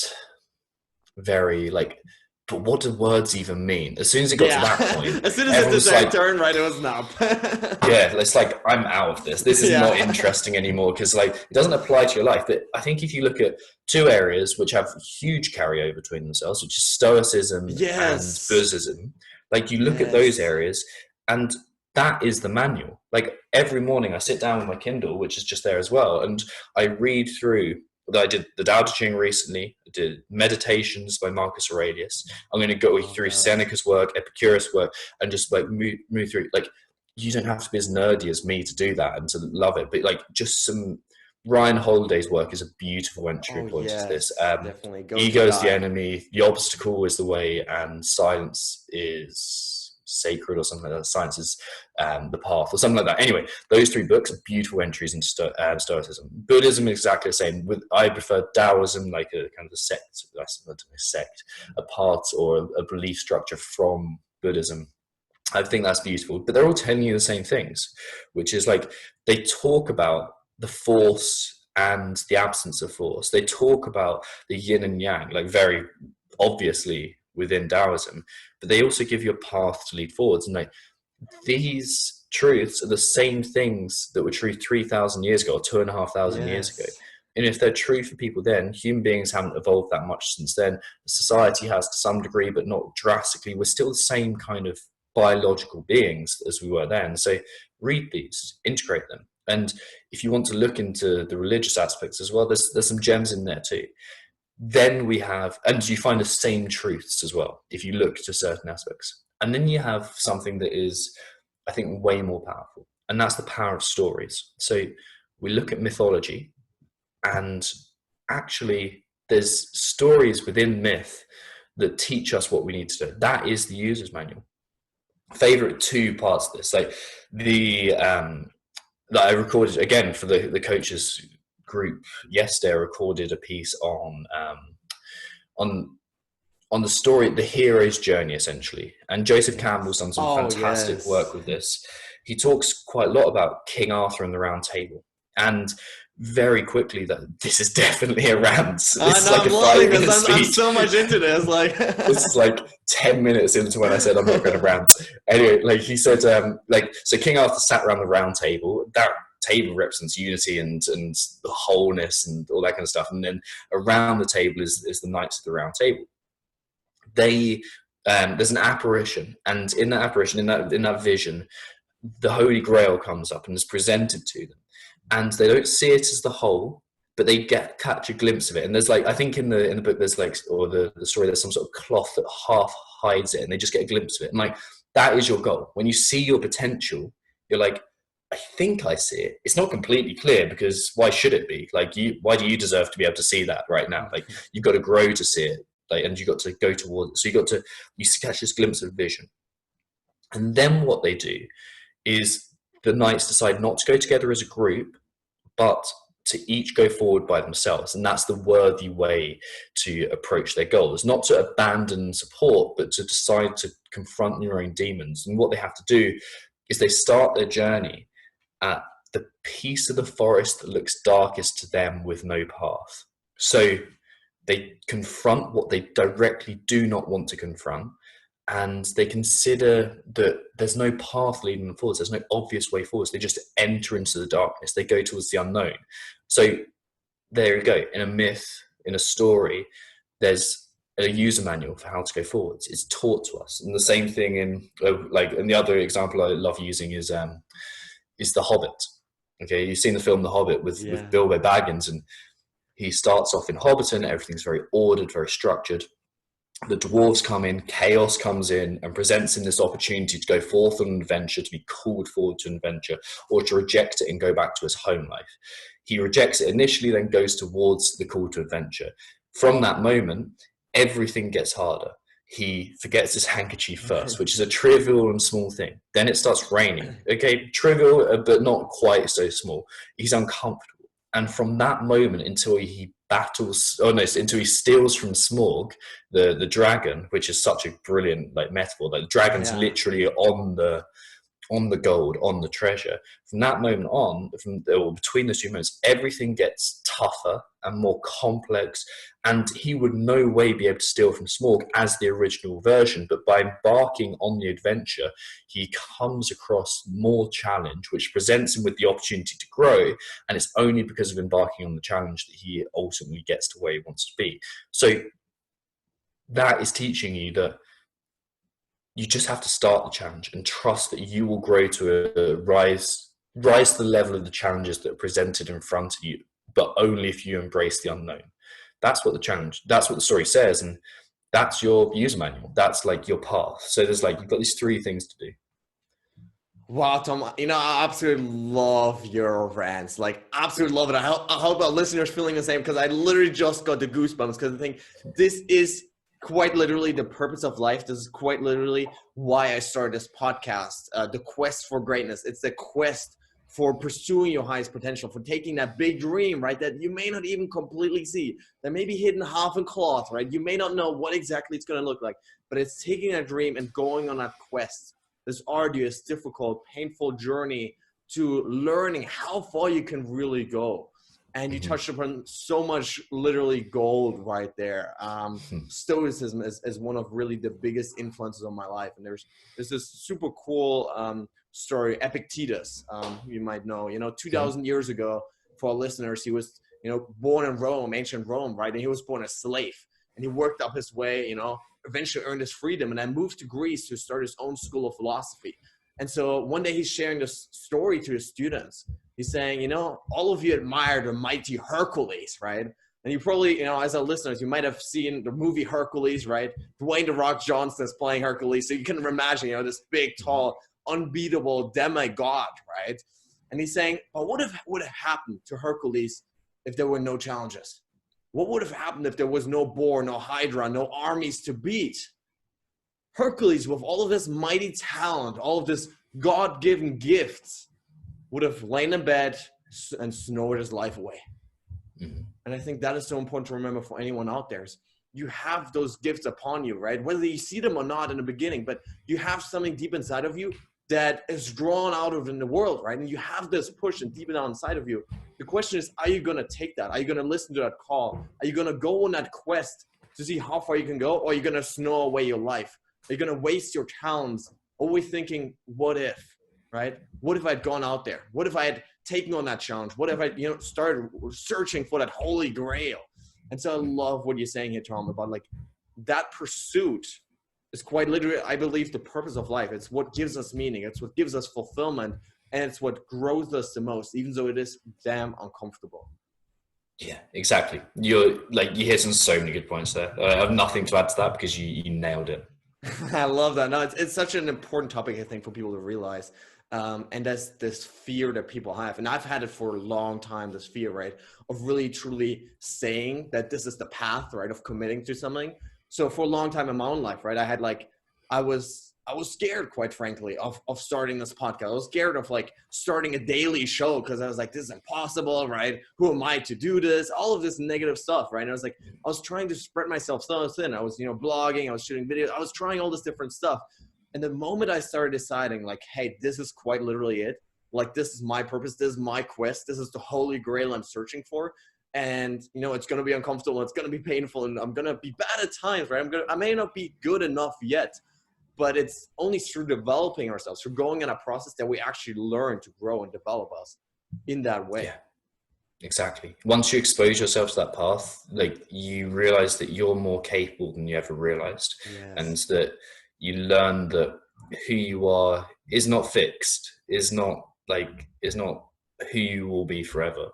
very like, but what do words even mean? As soon as it got to that point, as soon as it took that turn, right, it was no. Yeah, it's like, I'm out of this. This is not interesting anymore, because like it doesn't apply to your life. But I think if you look at two areas which have huge carryover between themselves, which is Stoicism and Buddhism, like you look at those areas, and that is the manual. Like every morning I sit down with my Kindle, which is just there as well, and I read through. I did the Tao Te Ching recently. I did Meditations by Marcus Aurelius. I'm going to go through Seneca's work, Epicurus' work, and just like move through. Like, you don't have to be as nerdy as me to do that and to love it, but like just some Ryan Holiday's work is a beautiful entry point to this. Definitely. Ego is the enemy, the obstacle is the way, and silence is sacred, or something like that. Science is the path, or something like that. Anyway, those three books are beautiful entries into Stoicism. Buddhism is exactly the same. I prefer Taoism, like a kind of a sect, a part or a belief structure from Buddhism. I think that's beautiful, but they're all telling you the same things, which is like they talk about the force and the absence of force. They talk about the yin and yang, like very obviously within Taoism, but they also give you a path to lead forwards. And like these truths are the same things that were true 3,000 years ago or 2,500 years ago. And if they're true for people then, human beings haven't evolved that much since then. Society has to some degree, but not drastically. We're still the same kind of biological beings as we were then. So read these, integrate them. And if you want to look into the religious aspects as well, there's some gems in there too. Then we have, and you find the same truths as well if you look to certain aspects. And then you have something that is, I think, way more powerful, and that's the power of stories. So we look at mythology, and actually there's stories within myth that teach us what we need to do. That is the user's manual. Favorite two parts of this, like that I recorded again for the coaches group yesterday. I recorded a piece on the story, the hero's journey, essentially. And Joseph Campbell's done some fantastic work with this. He talks quite a lot about King Arthur and the Round Table, and very quickly that this is definitely a rant. This is like a 5-minute speech. I'm so much into this. Like this is like 10 minutes into when I said I'm not going to rant. Anyway, like he said, so King Arthur sat around the Round Table. That table represents unity and the wholeness and all that kind of stuff. And then around the table is the Knights of the Round Table. There's an apparition, and in that apparition, in that vision, the Holy Grail comes up and is presented to them. And they don't see it as the whole, but they catch a glimpse of it. And there's like, I think in the book there's like, or the story, there's some sort of cloth that half hides it, and they just get a glimpse of it. And like, that is your goal. When you see your potential, you're like, I think I see it. It's not completely clear, because why should it be? Like, why do you deserve to be able to see that right now? Like, you've got to grow to see it, like, and you got to go towards it. So you catch this glimpse of vision. And then what they do is the knights decide not to go together as a group, but to each go forward by themselves. And that's the worthy way to approach their goals. Not to abandon support, but to decide to confront your own demons. And what they have to do is they start their journey at the piece of the forest that looks darkest to them with no path. So they confront what they directly do not want to confront, and they consider that there's no path leading them forwards. There's no obvious way forwards. They just enter into the darkness. They go towards the unknown. So there you go. In a myth, in a story, there's a user manual for how to go forwards. It's taught to us. And the same thing in and the other example I love using is The Hobbit. Okay, you've seen the film The Hobbit with Bilbo Baggins, and he starts off in Hobbiton. Everything's very ordered, very structured. The dwarves come in, chaos comes in, and presents him this opportunity to go forth on an adventure, to be called forward to an adventure, or to reject it and go back to his home life. He rejects it initially, then goes towards the call to adventure. From that moment, everything gets harder. He forgets his handkerchief first, which is a trivial and small thing. Then it starts raining. Okay, trivial, but not quite so small. He's uncomfortable. And from that moment until he until he steals from Smaug, the dragon, which is such a brilliant metaphor. Like the dragon's literally on the gold, on the treasure. From that moment on, between the 2 moments, everything gets tougher and more complex. And he would no way be able to steal from Smaug as the original version. But by embarking on the adventure, he comes across more challenge, which presents him with the opportunity to grow. And it's only because of embarking on the challenge that he ultimately gets to where he wants to be. So that is teaching you that you just have to start the challenge and trust that you will grow to rise to the level of the challenges that are presented in front of you, but only if you embrace the unknown. That's what the story says, and that's your user manual. That's like your path. So there's you've got these 3 things to do. Wow, Tom, I absolutely love your rants. Absolutely love it. I hope our listeners feeling the same, because I literally just got the goosebumps, because I think this is quite literally the purpose of life. This is quite literally why I started this podcast, the quest for greatness. It's the quest for pursuing your highest potential, for taking that big dream, right, that you may not even completely see, that may be hidden half in cloth, right? You may not know what exactly it's going to look like, but it's taking that dream and going on that quest, this arduous, difficult, painful journey to learning how far you can really go. And you touched upon so much literally gold right there. Stoicism is one of really the biggest influences on my life. And there's this super cool story, Epictetus, you might know, 2,000 years ago, for our listeners, he was, born in Rome, ancient Rome, right? And he was born a slave, and he worked up his way, eventually earned his freedom, and then moved to Greece to start his own school of philosophy. And so one day he's sharing this story to his students. He's saying, all of you admire the mighty Hercules, right? And you probably, as our listeners, you might have seen the movie Hercules, right? Dwayne "The Rock" Johnson is playing Hercules. So you can imagine, this big, tall, unbeatable demigod, right? And he's saying, but what would have happened to Hercules if there were no challenges? What would have happened if there was no boar, no hydra, no armies to beat? Hercules, with all of this mighty talent, all of this God-given gifts, would have lain in bed and snored his life away. And I think that is so important to remember for anyone out there. You have those gifts upon you, right? Whether you see them or not in the beginning, but you have something deep inside of you that is drawn out of in the world, right? And you have this push and deep down inside of you. The question is, are you going to take that? Are you going to listen to that call? Are you going to go on that quest to see how far you can go? Or are you going to snore away your life? Are you going to waste your talents always thinking, what if, right? What if I'd gone out there? What if I had taken on that challenge? What if I, started searching for that holy grail? And so I love what you're saying here, Tom, about that pursuit is quite literally, I believe, the purpose of life. It's what gives us meaning. It's what gives us fulfillment. And it's what grows us the most, even though it is damn uncomfortable. Yeah, exactly. You hit on so many good points there. I have nothing to add to that because you nailed it. I love that. No, it's such an important topic, I think, for people to realize. And that's this fear that people have. And I've had it for a long time, this fear, right, of really, truly saying that this is the path, right, of committing to something. So for a long time in my own life, right, I was scared, quite frankly, of starting this podcast. I was scared of starting a daily show because I was like, this is impossible, right? Who am I to do this? All of this negative stuff, right? And I was trying to spread myself so thin. I was, blogging, I was shooting videos, I was trying all this different stuff. And the moment I started deciding hey, this is quite literally it. This is my purpose. This is my quest. This is the holy grail I'm searching for. And, it's going to be uncomfortable. It's going to be painful. And I'm going to be bad at times, right? I may not be good enough yet. But it's only through developing ourselves, through going in a process that we actually learn to grow and develop us in that way. Exactly. Once you expose yourself to that path, like you realize that you're more capable than you ever realized, and Yes. that you learn that who you are is not fixed, is not who you will be forever.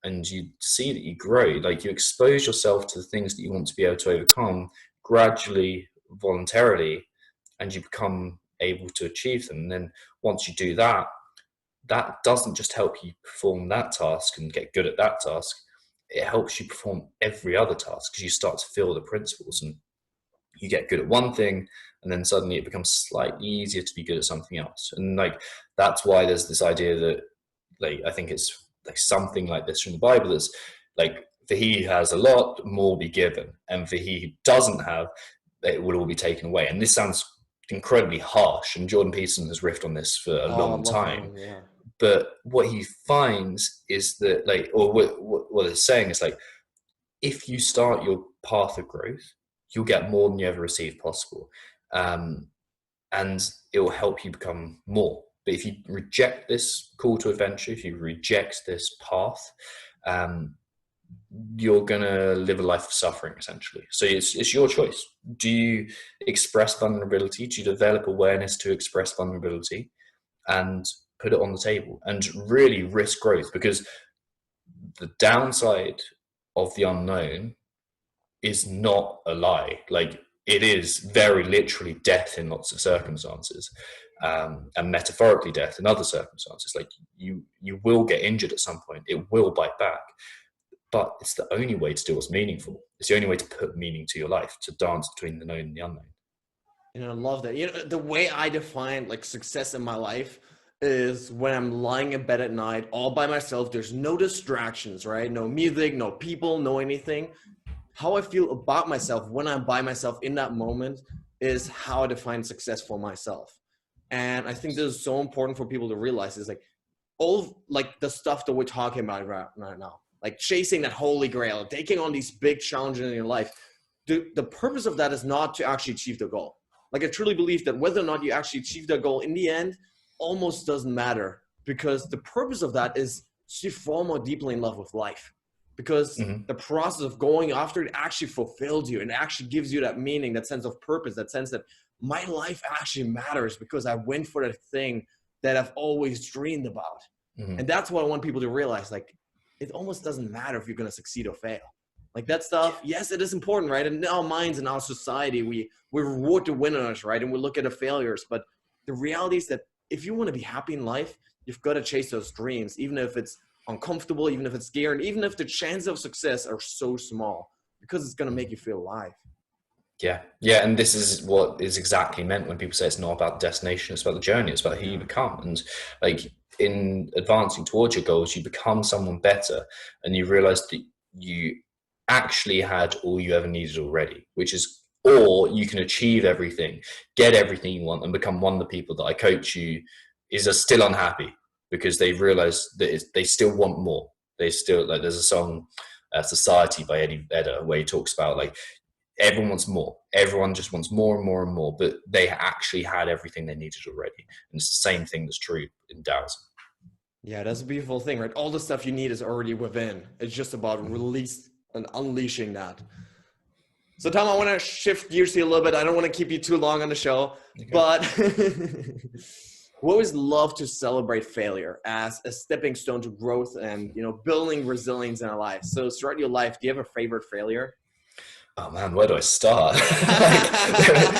And you see that you grow, like you expose yourself to the things that you want to be able to overcome gradually, voluntarily, and you become able to achieve them. And then once you do that, that doesn't just help you perform that task and get good at that task. It helps you perform every other task because you start to feel the principles, and you get good at one thing, and then suddenly it becomes slightly easier to be good at something else. And like that's why there's this idea that, like, I think it's like something like this from the Bible that's like, for he who has a lot, more will be given, and for he who doesn't have, it will all be taken away. And this sounds incredibly harsh, and Jordan Peterson has riffed on this for a Oh, I long love time. him. Yeah. But what he finds is that, like, or what it's saying is like, if you start your path of growth, you'll get more than you ever received possible, um, and it will help you become more. But if you reject this call to adventure, if you reject this path, um, you're gonna live a life of suffering essentially. So it's your choice. Do you express vulnerability? Do you develop awareness to express vulnerability and put it on the table and really risk growth? Because the downside of the unknown is not a lie. Like, it is very literally death in lots of circumstances, and metaphorically death in other circumstances. Like, you will get injured at some point. It will bite back. But it's the only way to do what's meaningful. It's the only way to put meaning to your life, to dance between the known and the unknown. I love that. The way I define like success in my life is when I'm lying in bed at night all by myself. There's no distractions, right? No music, no people, no anything. How I feel about myself when I'm by myself in that moment is how I define success for myself. And I think this is so important for people to realize is like all like the stuff that we're talking about right now, like chasing that holy grail, taking on these big challenges in your life. The purpose of that is not to actually achieve the goal. Like I truly believe that whether or not you actually achieve that goal in the end almost doesn't matter, because the purpose of that is to fall more deeply in love with life. Because the process of going after it actually fulfills you and actually gives you that meaning, that sense of purpose, that sense that my life actually matters because I went for that thing that I've always dreamed about. And that's what I want people to realize. Like, it almost doesn't matter if you're going to succeed or fail. Like that stuff, yes, it is important, right? And in our minds, in our society, we reward the winners, right? And we look at the failures. But the reality is that if you want to be happy in life, you've got to chase those dreams, even if it's uncomfortable, even if it's scary, and even if the chances of success are so small, because it's going to make you feel alive. Yeah, and this is what is exactly meant when people say it's not about the destination, it's about the journey, it's about who you become. And like, in advancing towards your goals, you become someone better, and you realize that you actually had all you ever needed already, which is, or you can achieve everything, get everything you want, and become one of the people that I coach you are still unhappy because they realize that they still want more. They still, like, there's a song, Society by Eddie Vedder, where he talks about like, everyone wants more. Everyone just wants more and more and more, but they actually had everything they needed already. And it's the same thing that's true in Taoism. Yeah, that's a beautiful thing, right? All the stuff you need is already within. It's just about release and unleashing that. So Tom, I want to shift gears here a little bit. I don't want to keep you too long on the show, but we always love to celebrate failure as a stepping stone to growth and, building resilience in our lives. So throughout your life, do you have a favorite failure? Oh man, where do I start?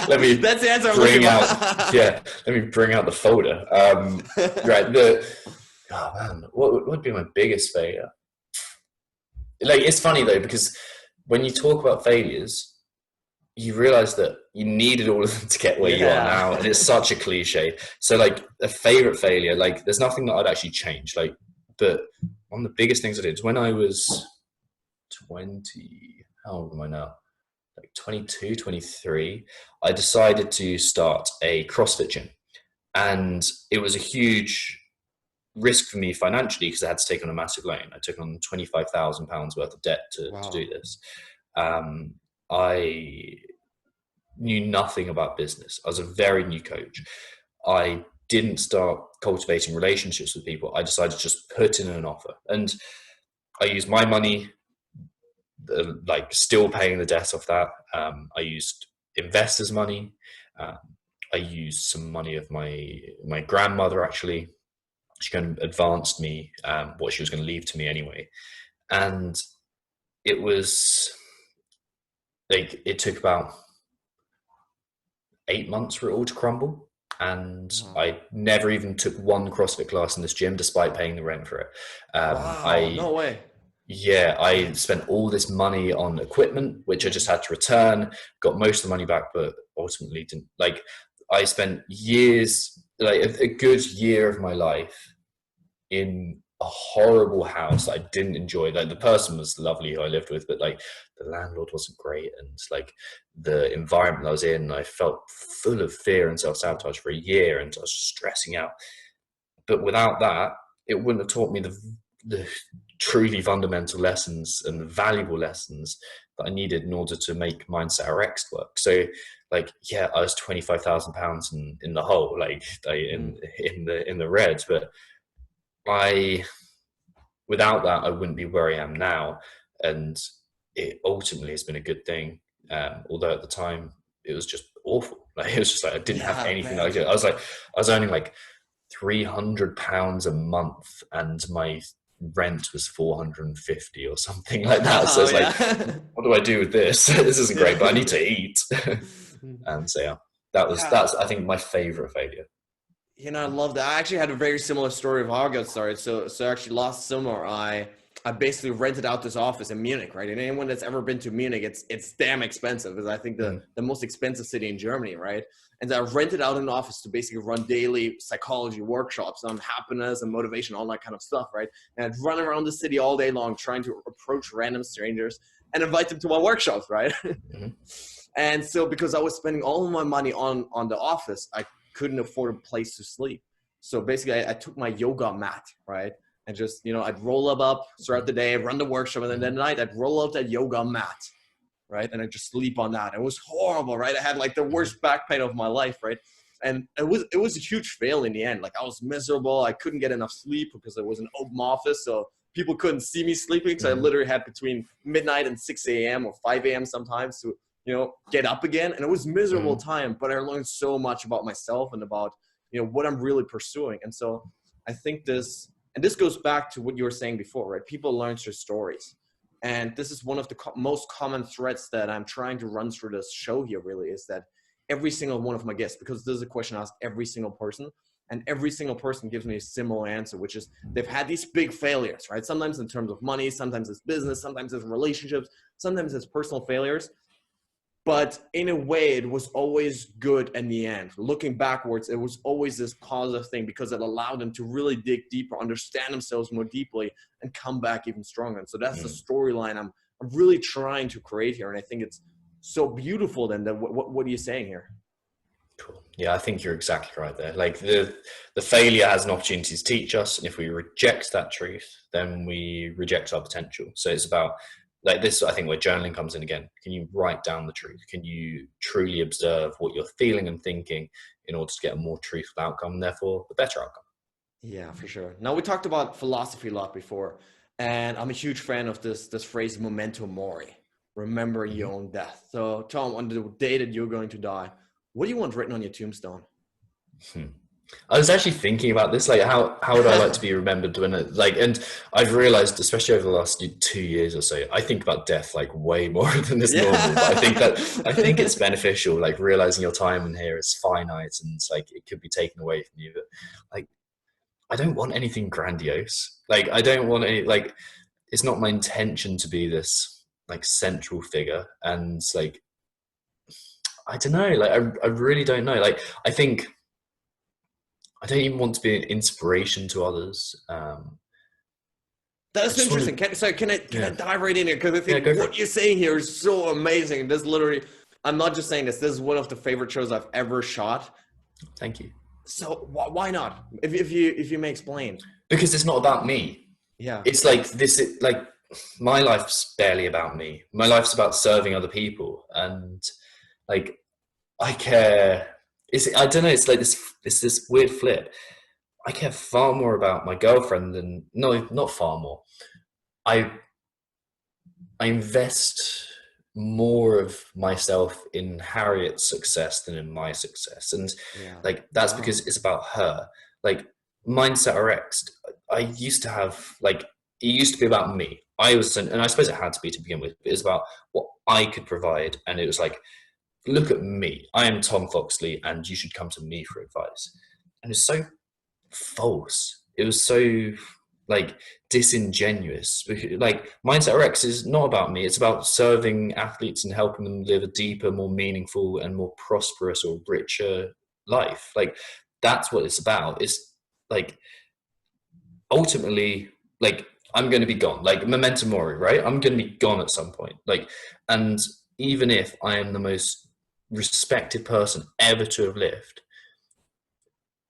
let me That's the answer. Let me bring out the folder. Right. Oh man, what would be my biggest failure? Like, it's funny though, because when you talk about failures, you realize that you needed all of them to get where you are now, and it's such a cliche. So like, a favorite failure, like, there's nothing that I'd actually change. Like, but one of the biggest things I did was when I was 20. How old am I now? Like 22, 23. I decided to start a CrossFit gym, and it was a huge risk for me financially because I had to take on a massive loan. I took on £25,000 worth of debt to do this. I knew nothing about business. I was a very new coach. I didn't start cultivating relationships with people. I decided to just put in an offer. And I used my money, like still paying the debt off that. I used investors' money. Um, I used some money of my grandmother, actually. She kind of advanced me what she was going to leave to me anyway. And it was like, it took about 8 months for it all to crumble. And Wow. I never even took one CrossFit class in this gym, despite paying the rent for it. Wow. I No way. Yeah, I spent all this money on equipment, which I just Mhm. had to return. Got most of the money back, but ultimately didn't. Like, I spent years, like a good year of my life, in a horrible house that I didn't enjoy. Like, the person was lovely who I lived with, but like the landlord wasn't great, and like the environment I was in, I felt full of fear and self-sabotage for a year, and I was stressing out. But without that, it wouldn't have taught me the truly fundamental lessons and the valuable lessons that I needed in order to make Mindset RX work. So, like, yeah, I was £25,000 in the hole, like, Mm. in the red. But I, without that, I wouldn't be where I am now, and it ultimately has been a good thing. Although at the time it was just awful. Like, it was just like I didn't have Yeah, I anything that I bet. could. I was earning like £300 a month, and my rent was 450 or something like that. So Wow. it's like, Yeah. what do I do with this? This isn't Yeah. great, but I need to eat. And so yeah, Yeah. that's I think my favorite failure. I love that. I actually had a very similar story of how I got started. So actually last summer, I basically rented out this office in Munich, right? And anyone that's ever been to Munich, it's damn expensive. It's, I think, Mm, the most expensive city in Germany, right? And I rented out an office to basically run daily psychology workshops on happiness and motivation, all that kind of stuff, right? And I'd run around the city all day long trying to approach random strangers and invite them to my workshops, right? mhm, And so because I was spending all of my money on the office, I couldn't afford a place to sleep. So basically, I took my yoga mat, right? And just, I'd roll up throughout the day, run the workshop, and then at mhm, night, I'd roll up that yoga mat, right? And I'd just sleep on that. It was horrible, right? I had like the mhm, worst back pain of my life, right? And it was a huge fail in the end. Like, I was miserable. I couldn't get enough sleep because it was an open office. So people couldn't see me sleeping. So I mhm, literally had between midnight and 6 a.m. or 5 a.m. sometimes to get up again. And it was miserable mhm. time, but I learned so much about myself and about, what I'm really pursuing. And so I think this goes back to what you were saying before, right? People learn through stories. And this is one of the most common threads that I'm trying to run through this show here, really, is that every single one of my guests, because this is a question I ask every single person, and every single person gives me a similar answer, which is they've had these big failures, right? Sometimes in terms of money, sometimes it's business, sometimes it's relationships, sometimes it's personal failures. But in a way, it was always good in the end. Looking backwards, it was always this positive thing because it allowed them to really dig deeper, understand themselves more deeply, and come back even stronger. And so that's the Mm. storyline I'm really trying to create here. And I think it's so beautiful. Then that what are you saying here? Cool. Yeah, I think you're exactly right there. Like, the failure has an opportunity to teach us, and if we reject that truth, then we reject our potential. So it's about, like, this, I think, where journaling comes in again. Can you write down the truth? Can you truly observe what you're feeling and thinking in order to get a more truthful outcome, and therefore a better outcome? Yeah, for sure. Now we talked about philosophy a lot before, and I'm a huge fan of this phrase "memento mori," remember your Mhm. own death. So, Tom, on the day that you're going to die, what do you want written on your tombstone? Hmm. I was actually thinking about this, like, how would I like to be remembered when it, like, and I've realized, especially over the last 2 years or so, I think about death like way more than is normal. But Yeah. I think it's beneficial, like realizing your time in here is finite, and it's like it could be taken away from you. But like, I don't want anything grandiose. Like, I don't want any, like, it's not my intention to be this like central figure. And like, I don't know, like, I really don't know. Like, I think I don't even want to be an inspiration to others. I That's just want interesting. to, Can I yeah, dive right in here? Because I yeah, think go for it. what you're saying here is so amazing. This literally, I'm not just saying this. This is one of the favorite shows I've ever shot. Thank you. So why not? If you may explain. Because it's not about me. Yeah. It's like this. Like, my life's barely about me. My life's about serving other people, and like, I care. I don't know. It's like this. It's this weird flip. I care far more about my girlfriend than, no, not far more. I I invest more of myself in Harriet's success than in my success. And Yeah. like, that's Wow. because it's about her. Like, Mindset RX, I used to have, like, it used to be about me. I was, and I suppose it had to be to begin with, but it was about what I could provide. And it was like, look at me. I am Tom Foxley, and you should come to me for advice. And it's so false. It was so like disingenuous. Like Mindset RX is not about me. It's about serving athletes and helping them live a deeper, more meaningful, and more prosperous or richer life. Like that's what it's about. It's like ultimately like I'm going to be gone. Like memento mori, right? I'm going to be gone at some point. Like, and even if I am the most respected person ever to have lived,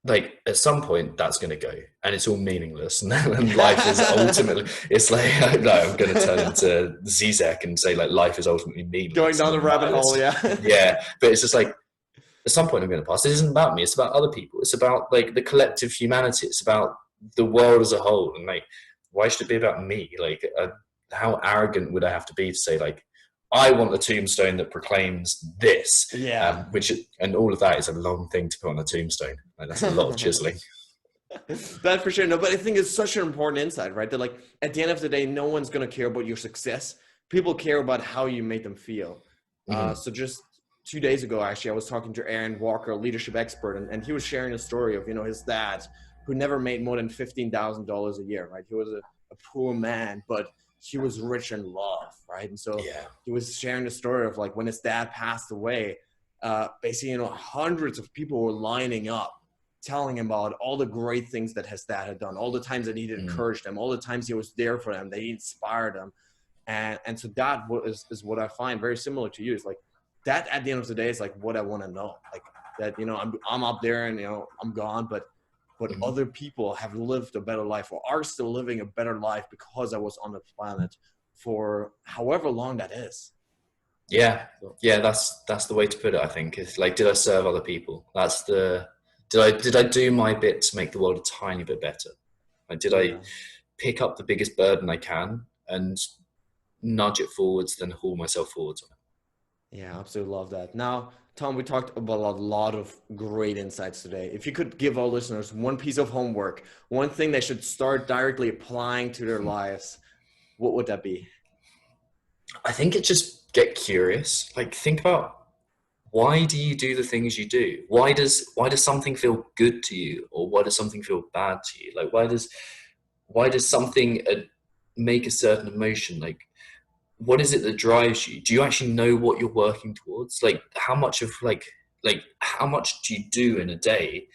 like at some point that's going to go and it's all meaningless and life is ultimately it's like no, I'm going to turn into Zizek and say like life is ultimately Going meaningless down the and rabbit hole, nihilist. yeah. Yeah, but it's just like at some point I'm going to pass. It isn't about me, it's about other people, it's about like the collective humanity, it's about the world as a whole. And like why should it be about me? Like how arrogant would I have to be to say like I want a tombstone that proclaims this, Yeah. which and all of that is a long thing to put on a tombstone. Like that's a lot of chiseling. That for sure. No, but I think it's such an important insight, right? That like at the end of the day, no one's gonna care about your success. People care about how you make them feel. Mm-hmm. So just 2 days ago, actually, I was talking to Aaron Walker, a leadership expert, and he was sharing a story of his dad who never made more than $15,000 a year, right? He was a poor man, but he was rich in love, right? And so Yeah. he was sharing the story of like when his dad passed away, basically, hundreds of people were lining up telling him about all the great things that his dad had done, all the times that he had Mm. encouraged them, all the times he was there for them, that he inspired them. And so that is what I find very similar to you. It's like that at the end of the day is like what I want to know. Like that, I'm up there and I'm gone, but Mm-hmm. other people have lived a better life or are still living a better life because I was on the planet for however long that is. Yeah. So, Yeah, that's the way to put it, I think. It's like, did I serve other people? That's the did I do my bit to make the world a tiny bit better? Like did I yeah. pick up the biggest burden I can and nudge it forwards, then haul myself forwards on it? Yeah, absolutely love that. Now, Tom, we talked about a lot of great insights today. If you could give our listeners one piece of homework, one thing they should start directly applying to their lives, what would that be? I think it just get curious. Like think about why do you do the things you do? Why does something feel good to you, or why does something feel bad to you? Like why does something make a certain emotion? Like what is it that drives you? Do you actually know what you're working towards? Like how much of like how much do you do in a day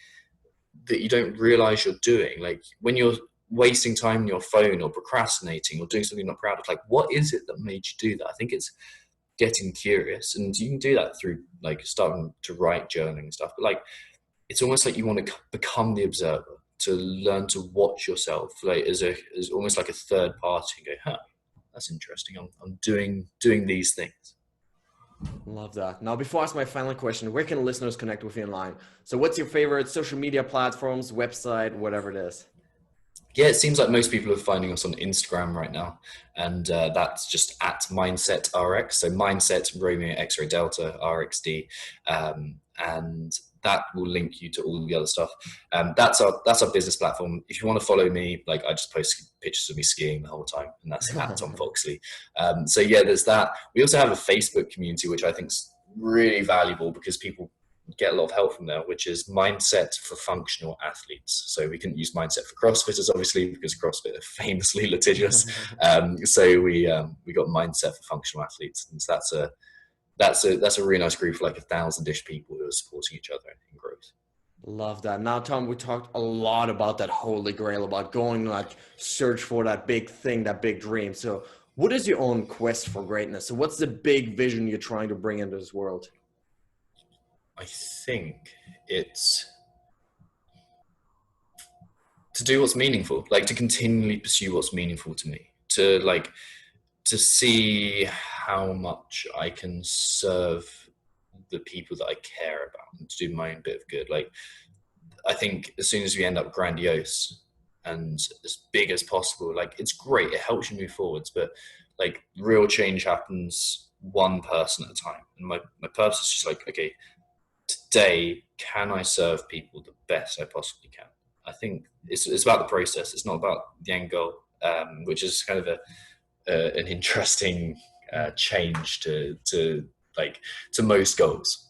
that you don't realize you're doing? Like when you're wasting time on your phone or procrastinating or doing something you're not proud of, like what is it that made you do that? I think it's getting curious, and you can do that through like starting to write journaling and stuff, but like it's almost like you want to become the observer, to learn to watch yourself like as almost like a third party and go, huh, that's interesting, I'm doing these things. Love that. Now, before I ask my final question, where can listeners connect with you online? So, what's your favorite social media platforms, website, whatever it is? Yeah, it seems like most people are finding us on Instagram right now, and that's just at Mindset RX. So Mindset Romeo X-ray Delta RXD, and that will link you to all the other stuff. That's our business platform. If you want to follow me, like I just post pictures of me skiing the whole time, and that's at Tom Foxley. So yeah, there's that. We also have a Facebook community, which I think is really valuable because people get a lot of help from there, which is Mindset for Functional Athletes. So we couldn't use Mindset for CrossFitters, obviously, because CrossFit are famously litigious. So we got Mindset for Functional Athletes, and so that's a really nice group for like 1,000-ish people who are supporting each other in growth. Love that. Now, Tom, we talked a lot about that holy grail, about going like search for that big thing, that big dream. So, what is your own quest for greatness? So, what's the big vision you're trying to bring into this world? I think it's to do what's meaningful, like to continually pursue what's meaningful to me, to see how much I can serve the people that I care about and to do my own bit of good. Like I think as soon as we end up grandiose, and as big as possible. Like, it's great, it helps you move forwards, but like real change happens one person at a time. And my purpose is just like, okay, today, can I serve people the best I possibly can? I think it's about the process. It's not about the end goal, which is kind of an interesting change to like to most goals.